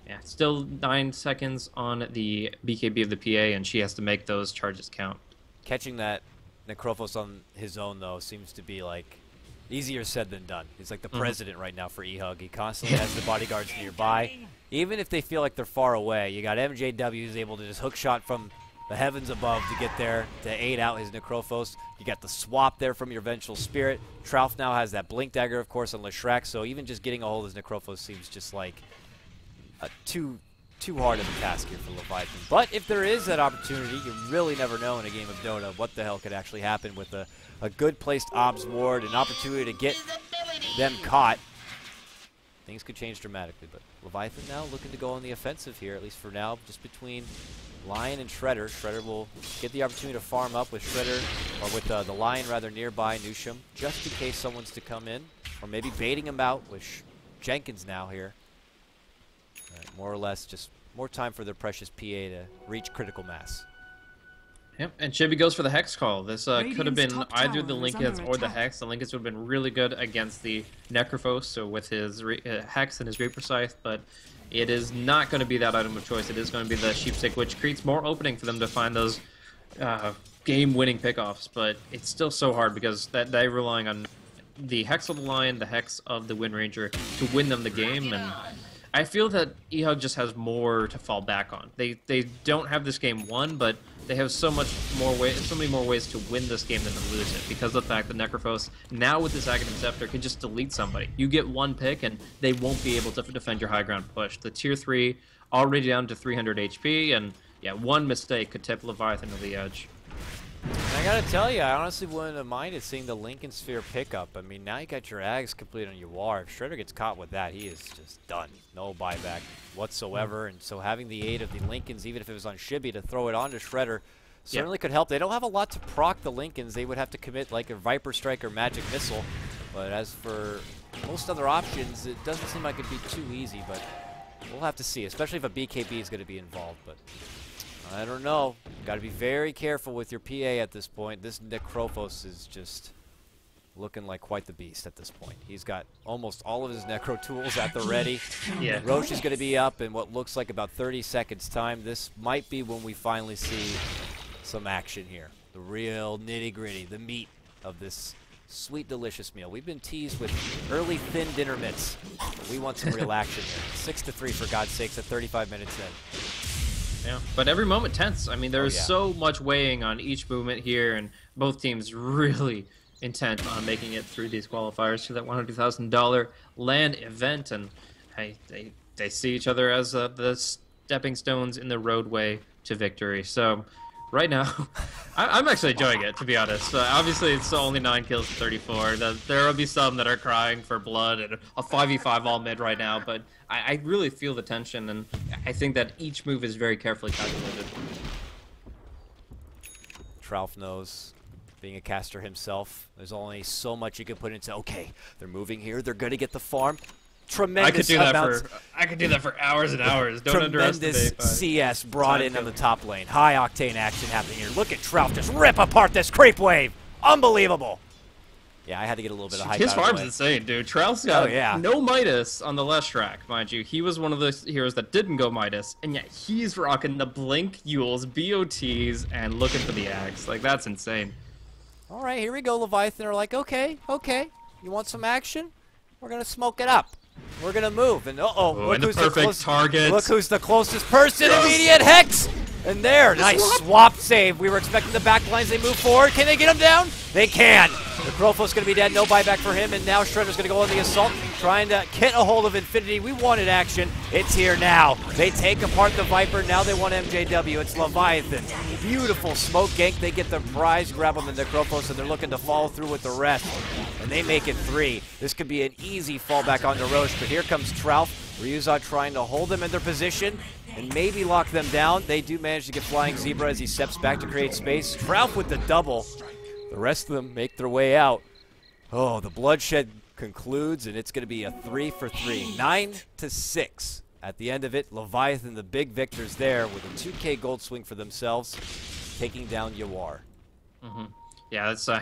yeah, still 9 seconds on the BKB of the PA, and she has to make those charges count. Catching that Necrophos on his own, though, seems to be like easier said than done. He's like the president right now for eHug. He constantly has the bodyguards nearby. Even if they feel like they're far away, you got MJW who's able to just hook shot from the heavens above to get there to aid out his Necrophos. You got the swap there from your Vengeful Spirit. Trouf now has that Blink Dagger, of course, on Leshrac, so even just getting a hold of his Necrophos seems just like too hard of a task here for Leviathan. But if there is that opportunity, you really never know in a game of Dota what the hell could actually happen with a good placed Obs ward, an opportunity to get them caught. Things could change dramatically, but Leviathan now looking to go on the offensive here, at least for now, just between Lion and Shredder. Shredder will get the opportunity to farm up with Shredder, or with the Lion rather nearby, Nusham, just in case someone's to come in, or maybe baiting him out with Jenkins now here. More or less just more time for their precious PA to reach critical mass. Yep, and Chibi goes for the Hex call. This could have been either the Linkets or the Hex. The Linkets would have been really good against the Necrophos, so with his Hex and his Reaper Scythe, but it is not going to be that item of choice. It is going to be the Sheepstick, which creates more opening for them to find those game-winning pickoffs, but it's still so hard because they're relying on the Hex of the Lion, the Hex of the Wind Ranger to win them the game, and I feel that eHug just has more to fall back on. They don't have this game won, but they have so many more ways to win this game than to lose it, because of the fact that Necrophos, now with this Aghanim Scepter, can just delete somebody. You get one pick, and they won't be able to defend your high ground push. The Tier 3 already down to 300 HP, and yeah, one mistake could tip Leviathan to the edge. I gotta tell you, I honestly wouldn't have minded seeing the Lincoln Sphere pickup. I mean, now you got your Ags complete on your War. If Shredder gets caught with that, he is just done. No buyback whatsoever. And so having the aid of the Lincolns, even if it was on Shibby, to throw it onto Shredder certainly could help. They don't have a lot to proc the Lincolns. They would have to commit like a Viper Strike or Magic Missile. But as for most other options, it doesn't seem like it'd be too easy. But we'll have to see, especially if a BKB is going to be involved. But I don't know. Got to be very careful with your PA at this point. This Necrophos is just looking like quite the beast at this point. He's got almost all of his Necro tools at the ready. Yeah. Roche is going to be up in what looks like about 30 seconds time. This might be when we finally see some action here. The real nitty-gritty, the meat of this sweet, delicious meal. We've been teased with early thin dinner mitts. We want some real action here. 6-3 for God's sakes at 35 minutes in. Yeah, but every moment tense. I mean, there's so much weighing on each movement here, and both teams really intent on making it through these qualifiers to that $100,000 land event, and they see each other as the stepping stones in the roadway to victory. So right now, I'm actually enjoying it, to be honest. Obviously, it's only 9 kills to 34. There will be some that are crying for blood and a 5v5 all mid right now, but I really feel the tension, and I think that each move is very carefully calculated. Trouf knows, being a caster himself, there's only so much you can put into, okay, they're moving here, they're going to get the farm. Tremendous I could do that for hours and hours. Don't underestimate. Tremendous CS brought in on the top lane. High octane action happening here. Look at Trouf just rip apart this creep wave. Unbelievable. Yeah, I had to get a little bit of hype. His farm's insane, dude. Trouf's got no Midas on the left track, mind you. He was one of the heroes that didn't go Midas, and yet he's rocking the Blink, Yules, BOTs, and looking for the Axe. Like, that's insane. All right, here we go, Leviathan. They're like, okay, you want some action? We're going to smoke it up. We're going to move. And look who's the perfect target. Look who's the closest person. Immediate Hex. And there, nice swap save. We were expecting the back lines. They move forward. Can they get him down? They can. The Crowfoot's going to be dead. No buyback for him. And now Shredder's going to go on the assault, trying to get a hold of Infinity. We wanted action. It's here now. They take apart the Viper. Now they want MJW. It's Leviathan. Beautiful smoke gank. They get the prize grab on the Necrophos, and they're looking to follow through with the rest. And they make it 3. This could be an easy fallback onto Roche, but here comes Trouf. Ryuza trying to hold them in their position and maybe lock them down. They do manage to get Flying Zebra as he steps back to create space. Trouf with the double. The rest of them make their way out. Oh, the bloodshed concludes, and it's going to be a 3 for 3. 9-6. At the end of it, Leviathan, the big victors there, with a 2K gold swing for themselves, taking down Yawar. Yeah, that's a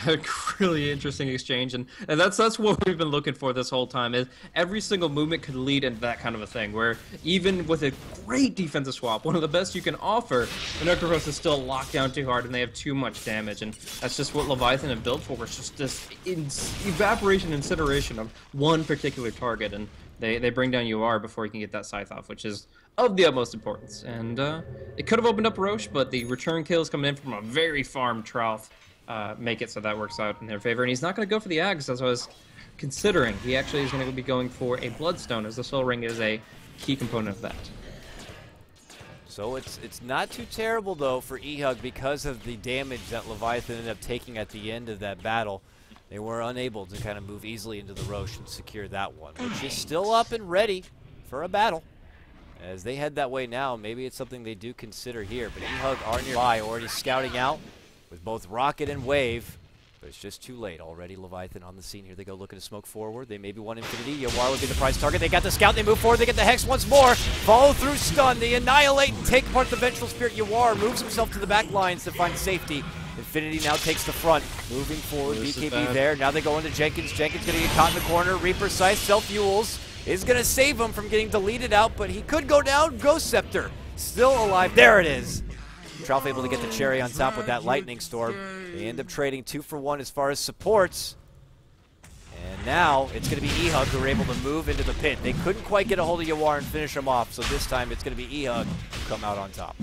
really interesting exchange, and that's what we've been looking for this whole time. Is every single movement could lead into that kind of a thing, where even with a great defensive swap, one of the best you can offer, the Necrophos is still locked down too hard, and they have too much damage, and that's just what Leviathan have built for. It's just this evaporation, incineration of one particular target, and they bring down UR before you can get that scythe off, which is of the utmost importance. And it could have opened up Roche, but the return kills coming in from a very farmed Trouf make it so that works out in their favor. And he's not going to go for the Ags, as I was considering. He actually is going to be going for a Bloodstone, as the Soul Ring is a key component of that. So it's not too terrible, though, for eHug because of the damage that Leviathan ended up taking at the end of that battle. They were unable to kind of move easily into the Roche and secure that one, which is still up and ready for a battle. As they head that way now, maybe it's something they do consider here. But eHug are nearby, already scouting out with both Rocket and Wave. But it's just too late. Already Leviathan on the scene. Here they go looking to smoke forward. They maybe want Infinity. Yawar would be the prize target. They got the scout. They move forward. They get the Hex once more. Follow through stun. They annihilate and take apart the Vengeful Spirit. Yawar moves himself to the back lines to find safety. Infinity now takes the front. Moving forward. BKB there. Now they go into Jenkins. Jenkins going to get caught in the corner. Reaper Scythe self-fuels. Is going to save him from getting deleted out, but he could go down. Ghost Scepter still alive. There it is. Trouf able to get the cherry on top with that Lightning Storm. They end up trading 2 for 1 as far as supports. And now it's going to be eHug who are able to move into the pit. They couldn't quite get a hold of Yawar and finish him off, so this time it's going to be eHug who come out on top.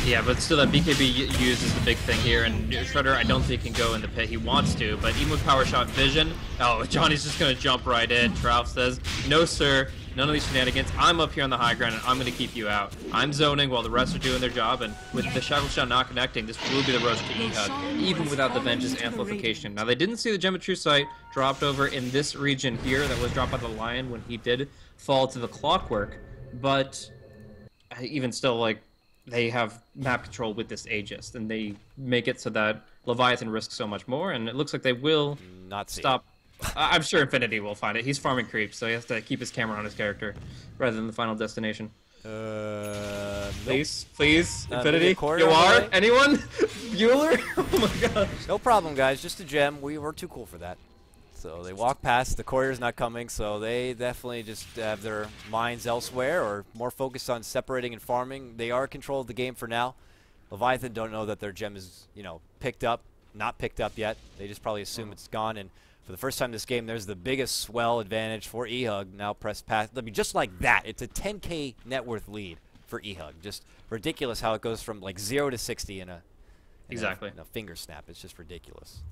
Yeah, but still that BKB use is the big thing here, and Shredder I don't think can go in the pit. He wants to, but even with Power Shot Vision, oh, Johnny's just going to jump right in. Trouf says, no sir, None of these shenanigans. I'm up here on the high ground, and I'm going to keep you out. I'm zoning while the rest are doing their job, and with the Shackle Shot not connecting, this will be the roast to eHug, even without the Vengeance amplification. Now, they didn't see the Gem of True Sight dropped over in this region here that was dropped by the Lion when he did fall to the Clockwork, but even still, like, they have map control with this Aegis, and they make it so that Leviathan risks so much more, and it looks like they will not stop. I'm sure Infinity will find it. He's farming creeps, so he has to keep his camera on his character rather than the final destination. Please, please, Infinity. You are? Anyone? Bueller? Oh my gosh. No problem, guys. Just a gem. We were too cool for that. So they walk past. The courier's not coming, so they definitely just have their minds elsewhere or more focused on separating and farming. They are in control of the game for now. Leviathan don't know that their gem is, you know, picked up, not picked up yet. They just probably assume it's gone. And for the first time this game, there's the biggest swell advantage for eHug. Now press past. I mean, just like that, it's a 10K net worth lead for eHug. Just ridiculous how it goes from like 0 to 60 in a finger snap. It's just ridiculous.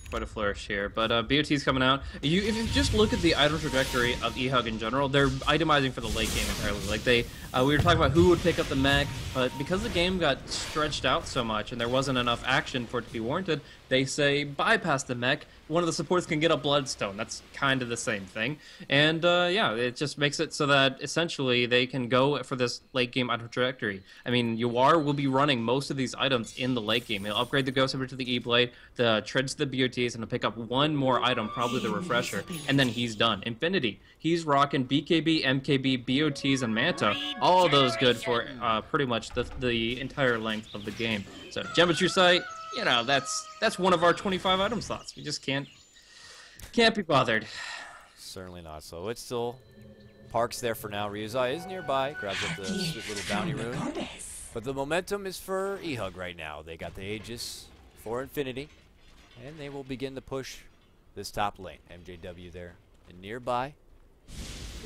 Quite a flourish here, but BOT's coming out. If you just look at the item trajectory of eHug in general, they're itemizing for the late game entirely. Like we were talking about who would pick up the mech, but because the game got stretched out so much and there wasn't enough action for it to be warranted, they say bypass the mech. One of the supports can get a Bloodstone. That's kind of the same thing. And yeah, it just makes it so that essentially they can go for this late game item trajectory. I mean, Yuar will be running most of these items in the late game. He'll upgrade the Ghost Saber to the E-Blade, the Treads to the BOTs, and he'll pick up one more item, probably the Refresher, and then he's done. Infinity. He's rocking BKB, MKB, BOTs, and Manta. All of those good for pretty much the entire length of the game. So, Gem of True Sight, you know, that's one of our 25 item slots. We just can't be bothered. Certainly not. So it's still parks there for now. Ryuzai is nearby, grabs up the sweet little bounty rune. But the momentum is for eHug right now. They got the Aegis for Infinity, and they will begin to push this top lane. MJW there and nearby.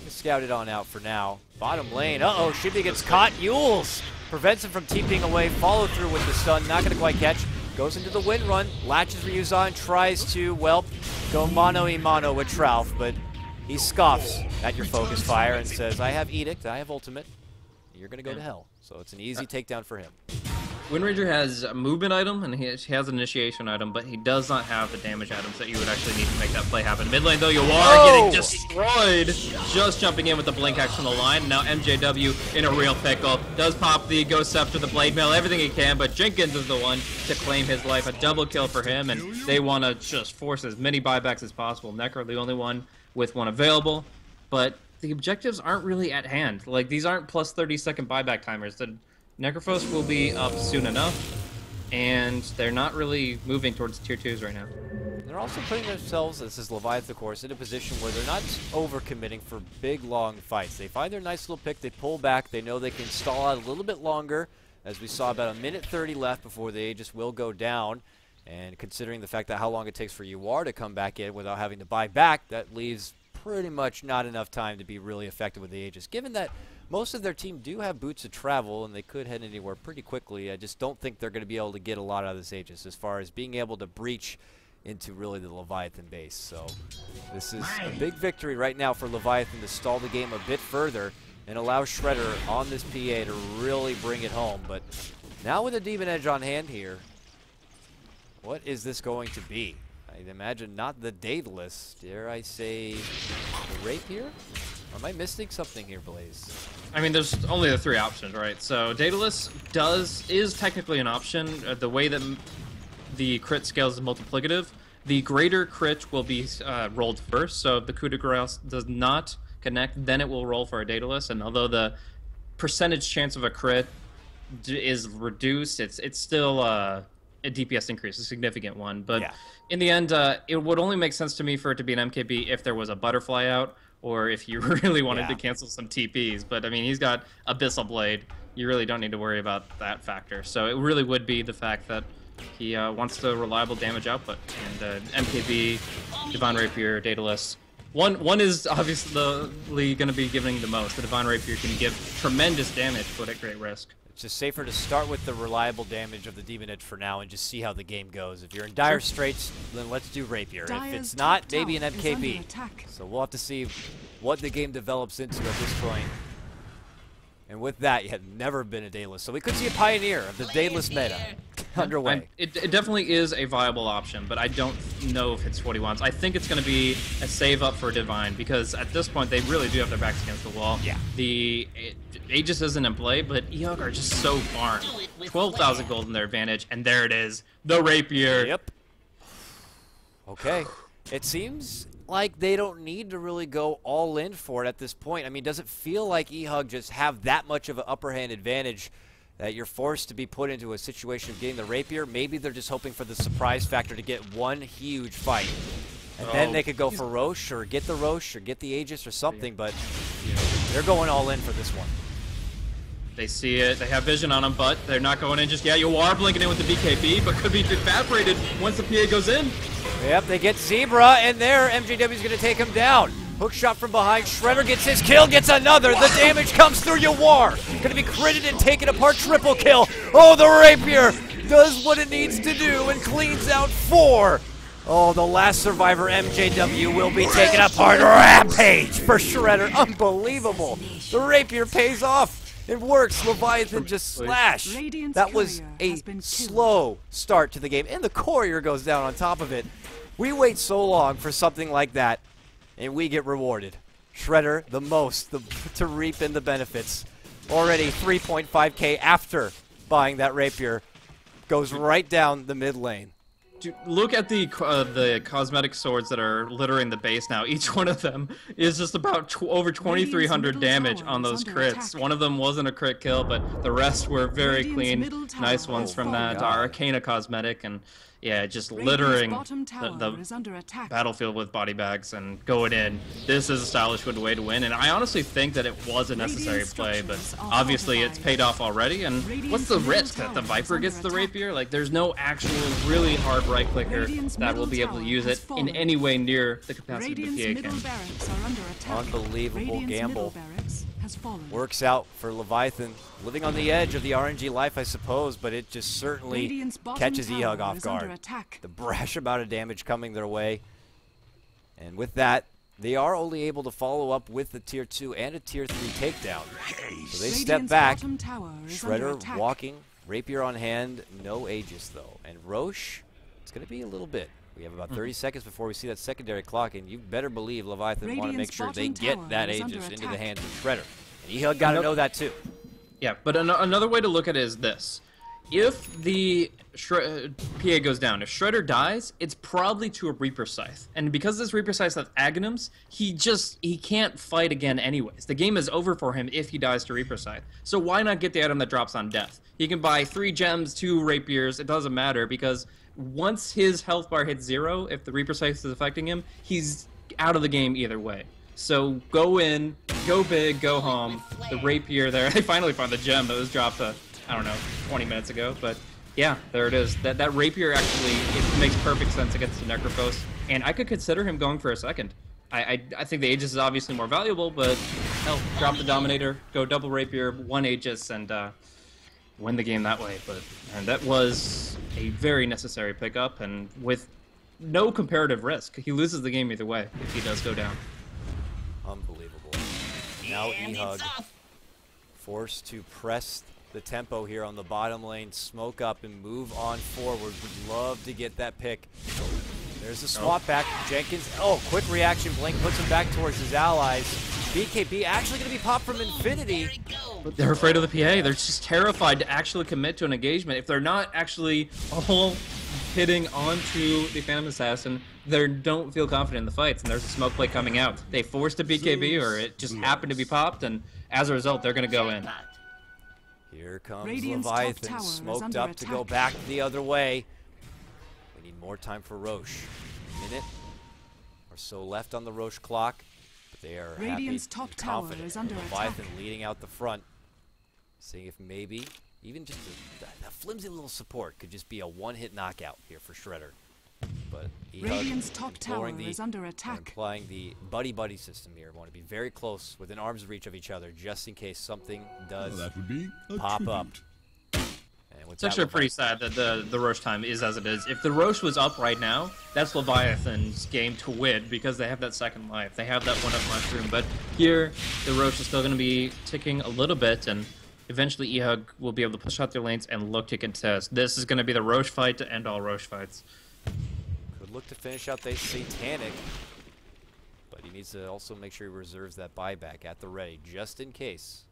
Scout it on out for now. Bottom lane. Uh-oh, Shibby gets caught. Yules prevents him from TPing away. Follow through with the stun. Not going to quite catch. Goes into the wind run. Latches Ryuzai and tries to, well, go mano-a-mano with Trouf, but he scoffs at your focus fire and says, I have Edict, I have Ultimate. You're going to go to hell. So it's an easy takedown for him. Wind Ranger has a movement item, and he has an initiation item, but he does not have the damage items that you would actually need to make that play happen. Mid lane, though, you are getting destroyed. Just jumping in with the blink axe from the line. Now MJW in a real pickle. Does pop the Ghost Scepter, the Blade Mail, everything he can, but Jenkins is the one to claim his life. A double kill for him, and they want to just force as many buybacks as possible. Necro, the only one with one available, but the objectives aren't really at hand. Like, these aren't plus 30-second buyback timers. The Necrophos will be up soon enough, and they're not really moving towards tier 2s right now. They're also putting themselves, this is Leviathan of course, in a position where they're not over-committing for big, long fights. They find their nice little pick, they pull back, they know they can stall out a little bit longer, as we saw about a minute 30 left before the Aegis will go down. And considering the fact that how long it takes for Yuar to come back in without having to buy back, that leaves pretty much not enough time to be really effective with the Aegis. Given that most of their team do have boots of travel and they could head anywhere pretty quickly, I just don't think they're going to be able to get a lot out of this Aegis as far as being able to breach into really the Leviathan base. So this is a big victory right now for Leviathan to stall the game a bit further and allow Shredder on this PA to really bring it home. But now with a Demon Edge on hand here, what is this going to be? I'd imagine not the Daedalus. Dare I say the Rapier? Or am I missing something here, Blaze? I mean, there's only the 3 options, right? So Daedalus is technically an option. The way that the crit scales is multiplicative, the greater crit will be rolled first. So if the coup de grace does not connect, then it will roll for a Daedalus. And although the percentage chance of a crit is reduced, it's still a DPS increase, a significant one. But yeah, in the end, it would only make sense to me for it to be an MKB if there was a butterfly out, or if you really wanted to cancel some TPs. But I mean, he's got Abyssal Blade. You really don't need to worry about that factor. So it really would be the fact that he wants the reliable damage output. And MKB, Divine Rapier, Daedalus. One is obviously going to be giving the most. The Divine Rapier can give tremendous damage, but at great risk. It's just safer to start with the reliable damage of the Demon Edge for now and just see how the game goes. If you're in dire straits, then let's do Rapier. If it's not, maybe an MKB. So we'll have to see what the game develops into at this point. And with that, you had never been a Daedalus. So we could see a pioneer of the Daedalus meta underway. It definitely is a viable option, but I don't know if it's what he wants. I think it's going to be a save up for Divine, because at this point, they really do have their backs against the wall. Yeah. Aegis isn't in play, but eHug are just so farmed. 12,000 gold in their advantage, and there it is. The Rapier. Yep. Okay. It seems like they don't need to really go all in for it at this point. I mean, does it feel like eHug just have that much of an upper hand advantage that you're forced to be put into a situation of getting the Rapier? Maybe they're just hoping for the surprise factor to get one huge fight. And then they could go for Roche or get the Roche or get the Aegis or something, but they're going all in for this one. They see it, they have vision on them, but they're not going in just yet. You are blinking in with the BKB, but could be evaporated once the PA goes in. Yep, they get Zebra, and there MJW's going to take him down. Hook shot from behind. Shredder gets his kill, gets another. The damage comes through Yawar. Going to be critted and taken apart. Triple kill. Oh, the Rapier does what it needs to do and cleans out 4. Oh, the last survivor, MJW, will be taken apart. Rampage for Shredder. Unbelievable. The Rapier pays off. It works. Leviathan just slash. That was a slow start to the game. And the courier goes down on top of it. We wait so long for something like that, and we get rewarded. Shredder, the most to reap in the benefits. Already 3.5k after buying that Rapier. Goes right down the mid lane. Dude, look at the cosmetic swords that are littering the base now. Each one of them is just about over 2,300 damage on those crits. One of them wasn't a crit kill, but the rest were very clean. Nice ones from that Arcana cosmetic, and yeah, just littering the battlefield with body bags and going in. This is a stylish way to win, and I honestly think that it was a necessary play, but obviously it's paid off already. And what's the risk that the Viper gets the Rapier? Like, there's no actual really hard right clicker that will be able to use it in any way near the capacity the PA can. Unbelievable gamble. Works out for Leviathan. Living on the edge of the RNG life, I suppose, but it just certainly catches eHug off guard. The brash amount of damage coming their way. And with that, they are only able to follow up with the tier 2 and a tier 3 takedown. So they step back. Shredder walking, Rapier on hand, no Aegis though. And Roche, it's going to be a little bit. We have about 30 seconds before we see that secondary clock, and you better believe Leviathan want to make sure they get that Aegis into the hands of Shredder. And eHug got to know that too. Yeah, but another way to look at it is this. If the PA goes down, if Shredder dies, it's probably to a Reaper Scythe. And because this Reaper Scythe has Aghanims, he can't fight again anyways. The game is over for him if he dies to Reaper Scythe. So why not get the item that drops on death? He can buy 3 gems, 2 Rapiers, it doesn't matter, because once his health bar hits 0, if the Reaper Scythe is affecting him, he's out of the game either way. So go in, go big, go home. The Rapier there, I finally found the gem that was dropped, I don't know, 20 minutes ago. But yeah, there it is. That Rapier actually, it makes perfect sense against the Necrophos. And I could consider him going for a second. I think the Aegis is obviously more valuable, but hell, drop the Dominator, go double Rapier, 1 Aegis, and win the game that way. And that was a very necessary pickup, and with no comparative risk. He loses the game either way if he does go down. Unbelievable. Now eHug forced to press the tempo here on the bottom lane, smoke up and move on forward. Would love to get that pick. There's a swap back. Jenkins, quick reaction. Blink puts him back towards his allies. BKB actually going to be popped from Infinity. But they're afraid of the PA. They're just terrified to actually commit to an engagement. If they're not actually all hitting onto the Phantom Assassin, they don't feel confident in the fights, and there's a smoke play coming out. They forced a BKB, or it just happened to be popped, and as a result, they're going to go in. Here comes Leviathan, smoked up to go back the other way. We need more time for Roche. A minute or so left on the Roche clock, but they are confident. Leviathan leading out the front, seeing if maybe even just a flimsy little support could just be a one-hit knockout here for Shredder. but Radiant's top tower employing is under attack. Applying the buddy-buddy system here. Want to be very close, within arm's reach of each other, just in case something does that would be a pop tribute. up. It's actually pretty sad that the Roche time is as it is. If the Roche was up right now, that's Leviathan's game to win because they have that second life. They have that one-up mushroom. But here, the Roche is still going to be ticking a little bit, and eventually eHug will be able to push out their lanes and look to contest. This is going to be the Roche fight to end all Roche fights. Could look to finish out the Satanic, but he needs to also make sure he reserves that buyback at the ready, just in case.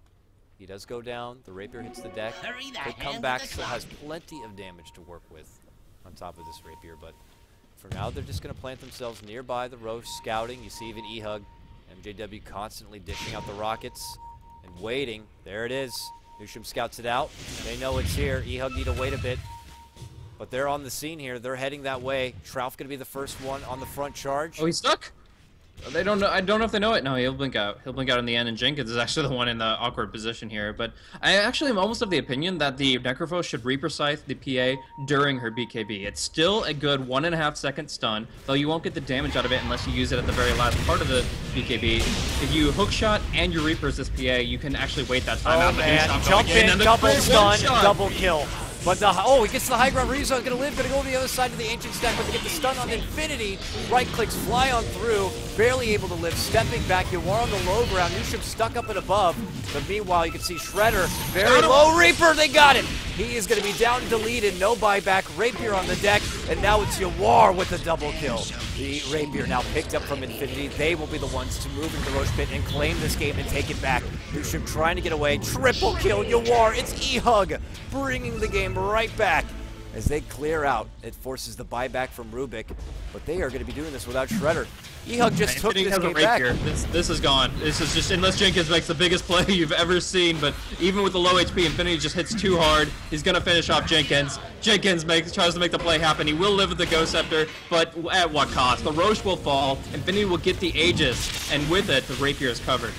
He does go down. The Rapier hits the deck. Could come back. Still has plenty of damage to work with on top of this Rapier. But for now, they're just going to plant themselves nearby the Roche, scouting. You see even eHug, MJW constantly dishing out the rockets and waiting. There it is. Nusham scouts it out. They know it's here. eHug need to wait a bit. But they're on the scene here. They're heading that way. Trouf going to be the first one on the front charge. Oh, he's stuck? They don't know. I don't know if they know it. No, he'll blink out. He'll blink out in the end, and Jenkins is actually the one in the awkward position here. But I actually am almost of the opinion that the Necrophos should Reaper Scythe the PA during her BKB. It's still a good 1.5 second stun, though you won't get the damage out of it unless you use it at the very last part of the BKB. If you hookshot and you Reapers this PA, you can actually wait that time out. Oh man, jump in, double stun, double kill. But he gets the high ground. Ryu's gonna live, gonna go to the other side of the ancient stack, but to get the stun on Infinity. Right clicks, fly on through, barely able to live, stepping back. You are on the low ground. Nusham stuck up and above. But meanwhile, you can see Shredder, very low Reaper. They got him. He is gonna be down and deleted. No buyback. Rapier on the deck, and now it's Yawar with the double kill. The Rapier now picked up from Infinity. They will be the ones to move into the Roche pit and claim this game and take it back. Nusham trying to get away. Triple kill. Yawar. It's eHug bringing the game right back as they clear out. It forces the buyback from Rubik, but they are going to be doing this without Shredder. eHug just took this game back. This is gone. This is just, unless Jenkins makes the biggest play you've ever seen, but even with the low HP, Infinity just hits too hard. He's going to finish off Jenkins. Jenkins tries to make the play happen. He will live with the Ghost Scepter, but at what cost? The Roche will fall, Infinity will get the Aegis, and with it, the Rapier is covered.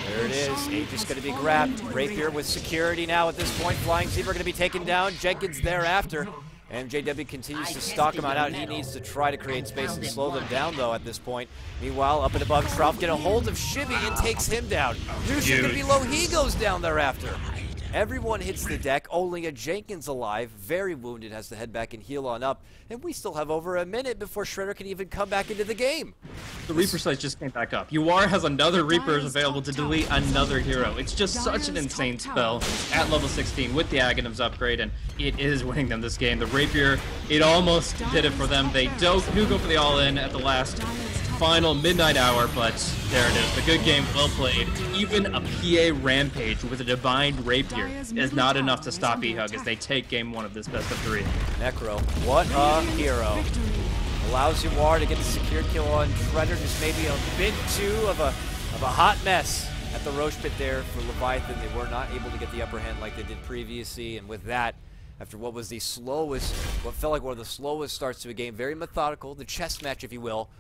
There it is. Aegis going to be grabbed. Rapier with security now at this point. Flying Zebra going to be taken down. Jenkins thereafter. MJW continues to stalk him out. He needs to try to create space and slow them down, though, at this point. Meanwhile, up and above, Trouf get a hold of Shibby and takes him down. Nusham going to be low. He goes down thereafter. Everyone hits the deck. Only a Jenkins alive. Very wounded. Has to head back and heal on up. And we still have over a minute before Shredder can even come back into the game. The Reaper Slice just came back up. Yawar has another Reapers available to delete another hero. It's just such an insane spell at level 16 with the Aghanims upgrade, and it is winning them this game. The Rapier, it almost did it for them. They do go for the all-in at the last final midnight hour, but there it is. The good game, well played. Even a PA Rampage with a Divine Rapier is not enough to stop eHug as they take game one of this best of 3. Necro, what a hero. Allows Yawar to get the secured kill on Shredder, just maybe a bit too of a hot mess at the Roche pit there for Leviathan. They were not able to get the upper hand like they did previously, and with that, after what was the slowest, what felt like one of the slowest starts to a game, very methodical, the chess match, if you will,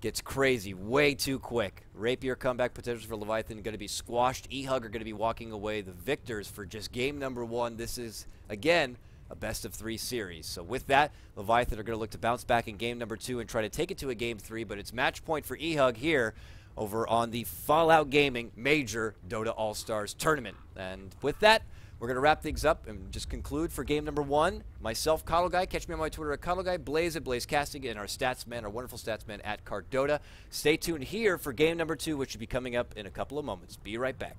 gets crazy way too quick. Rapier comeback potential for Leviathan going to be squashed. eHug are going to be walking away the victors for just game number 1. This is, again, a best-of-3 series. So with that, Leviathan are going to look to bounce back in game number 2 and try to take it to a game 3, but it's match point for eHug here over on the Fallout Gaming Major Dota All-Stars Tournament. And with that, we're going to wrap things up and just conclude for game number 1. Myself, KotLGuy. Catch me on my Twitter at KotLGuy. Blaze at BlazeCasting, and our statsman, our wonderful statsman at KartDota. Stay tuned here for game number 2, which should be coming up in a couple of moments. Be right back.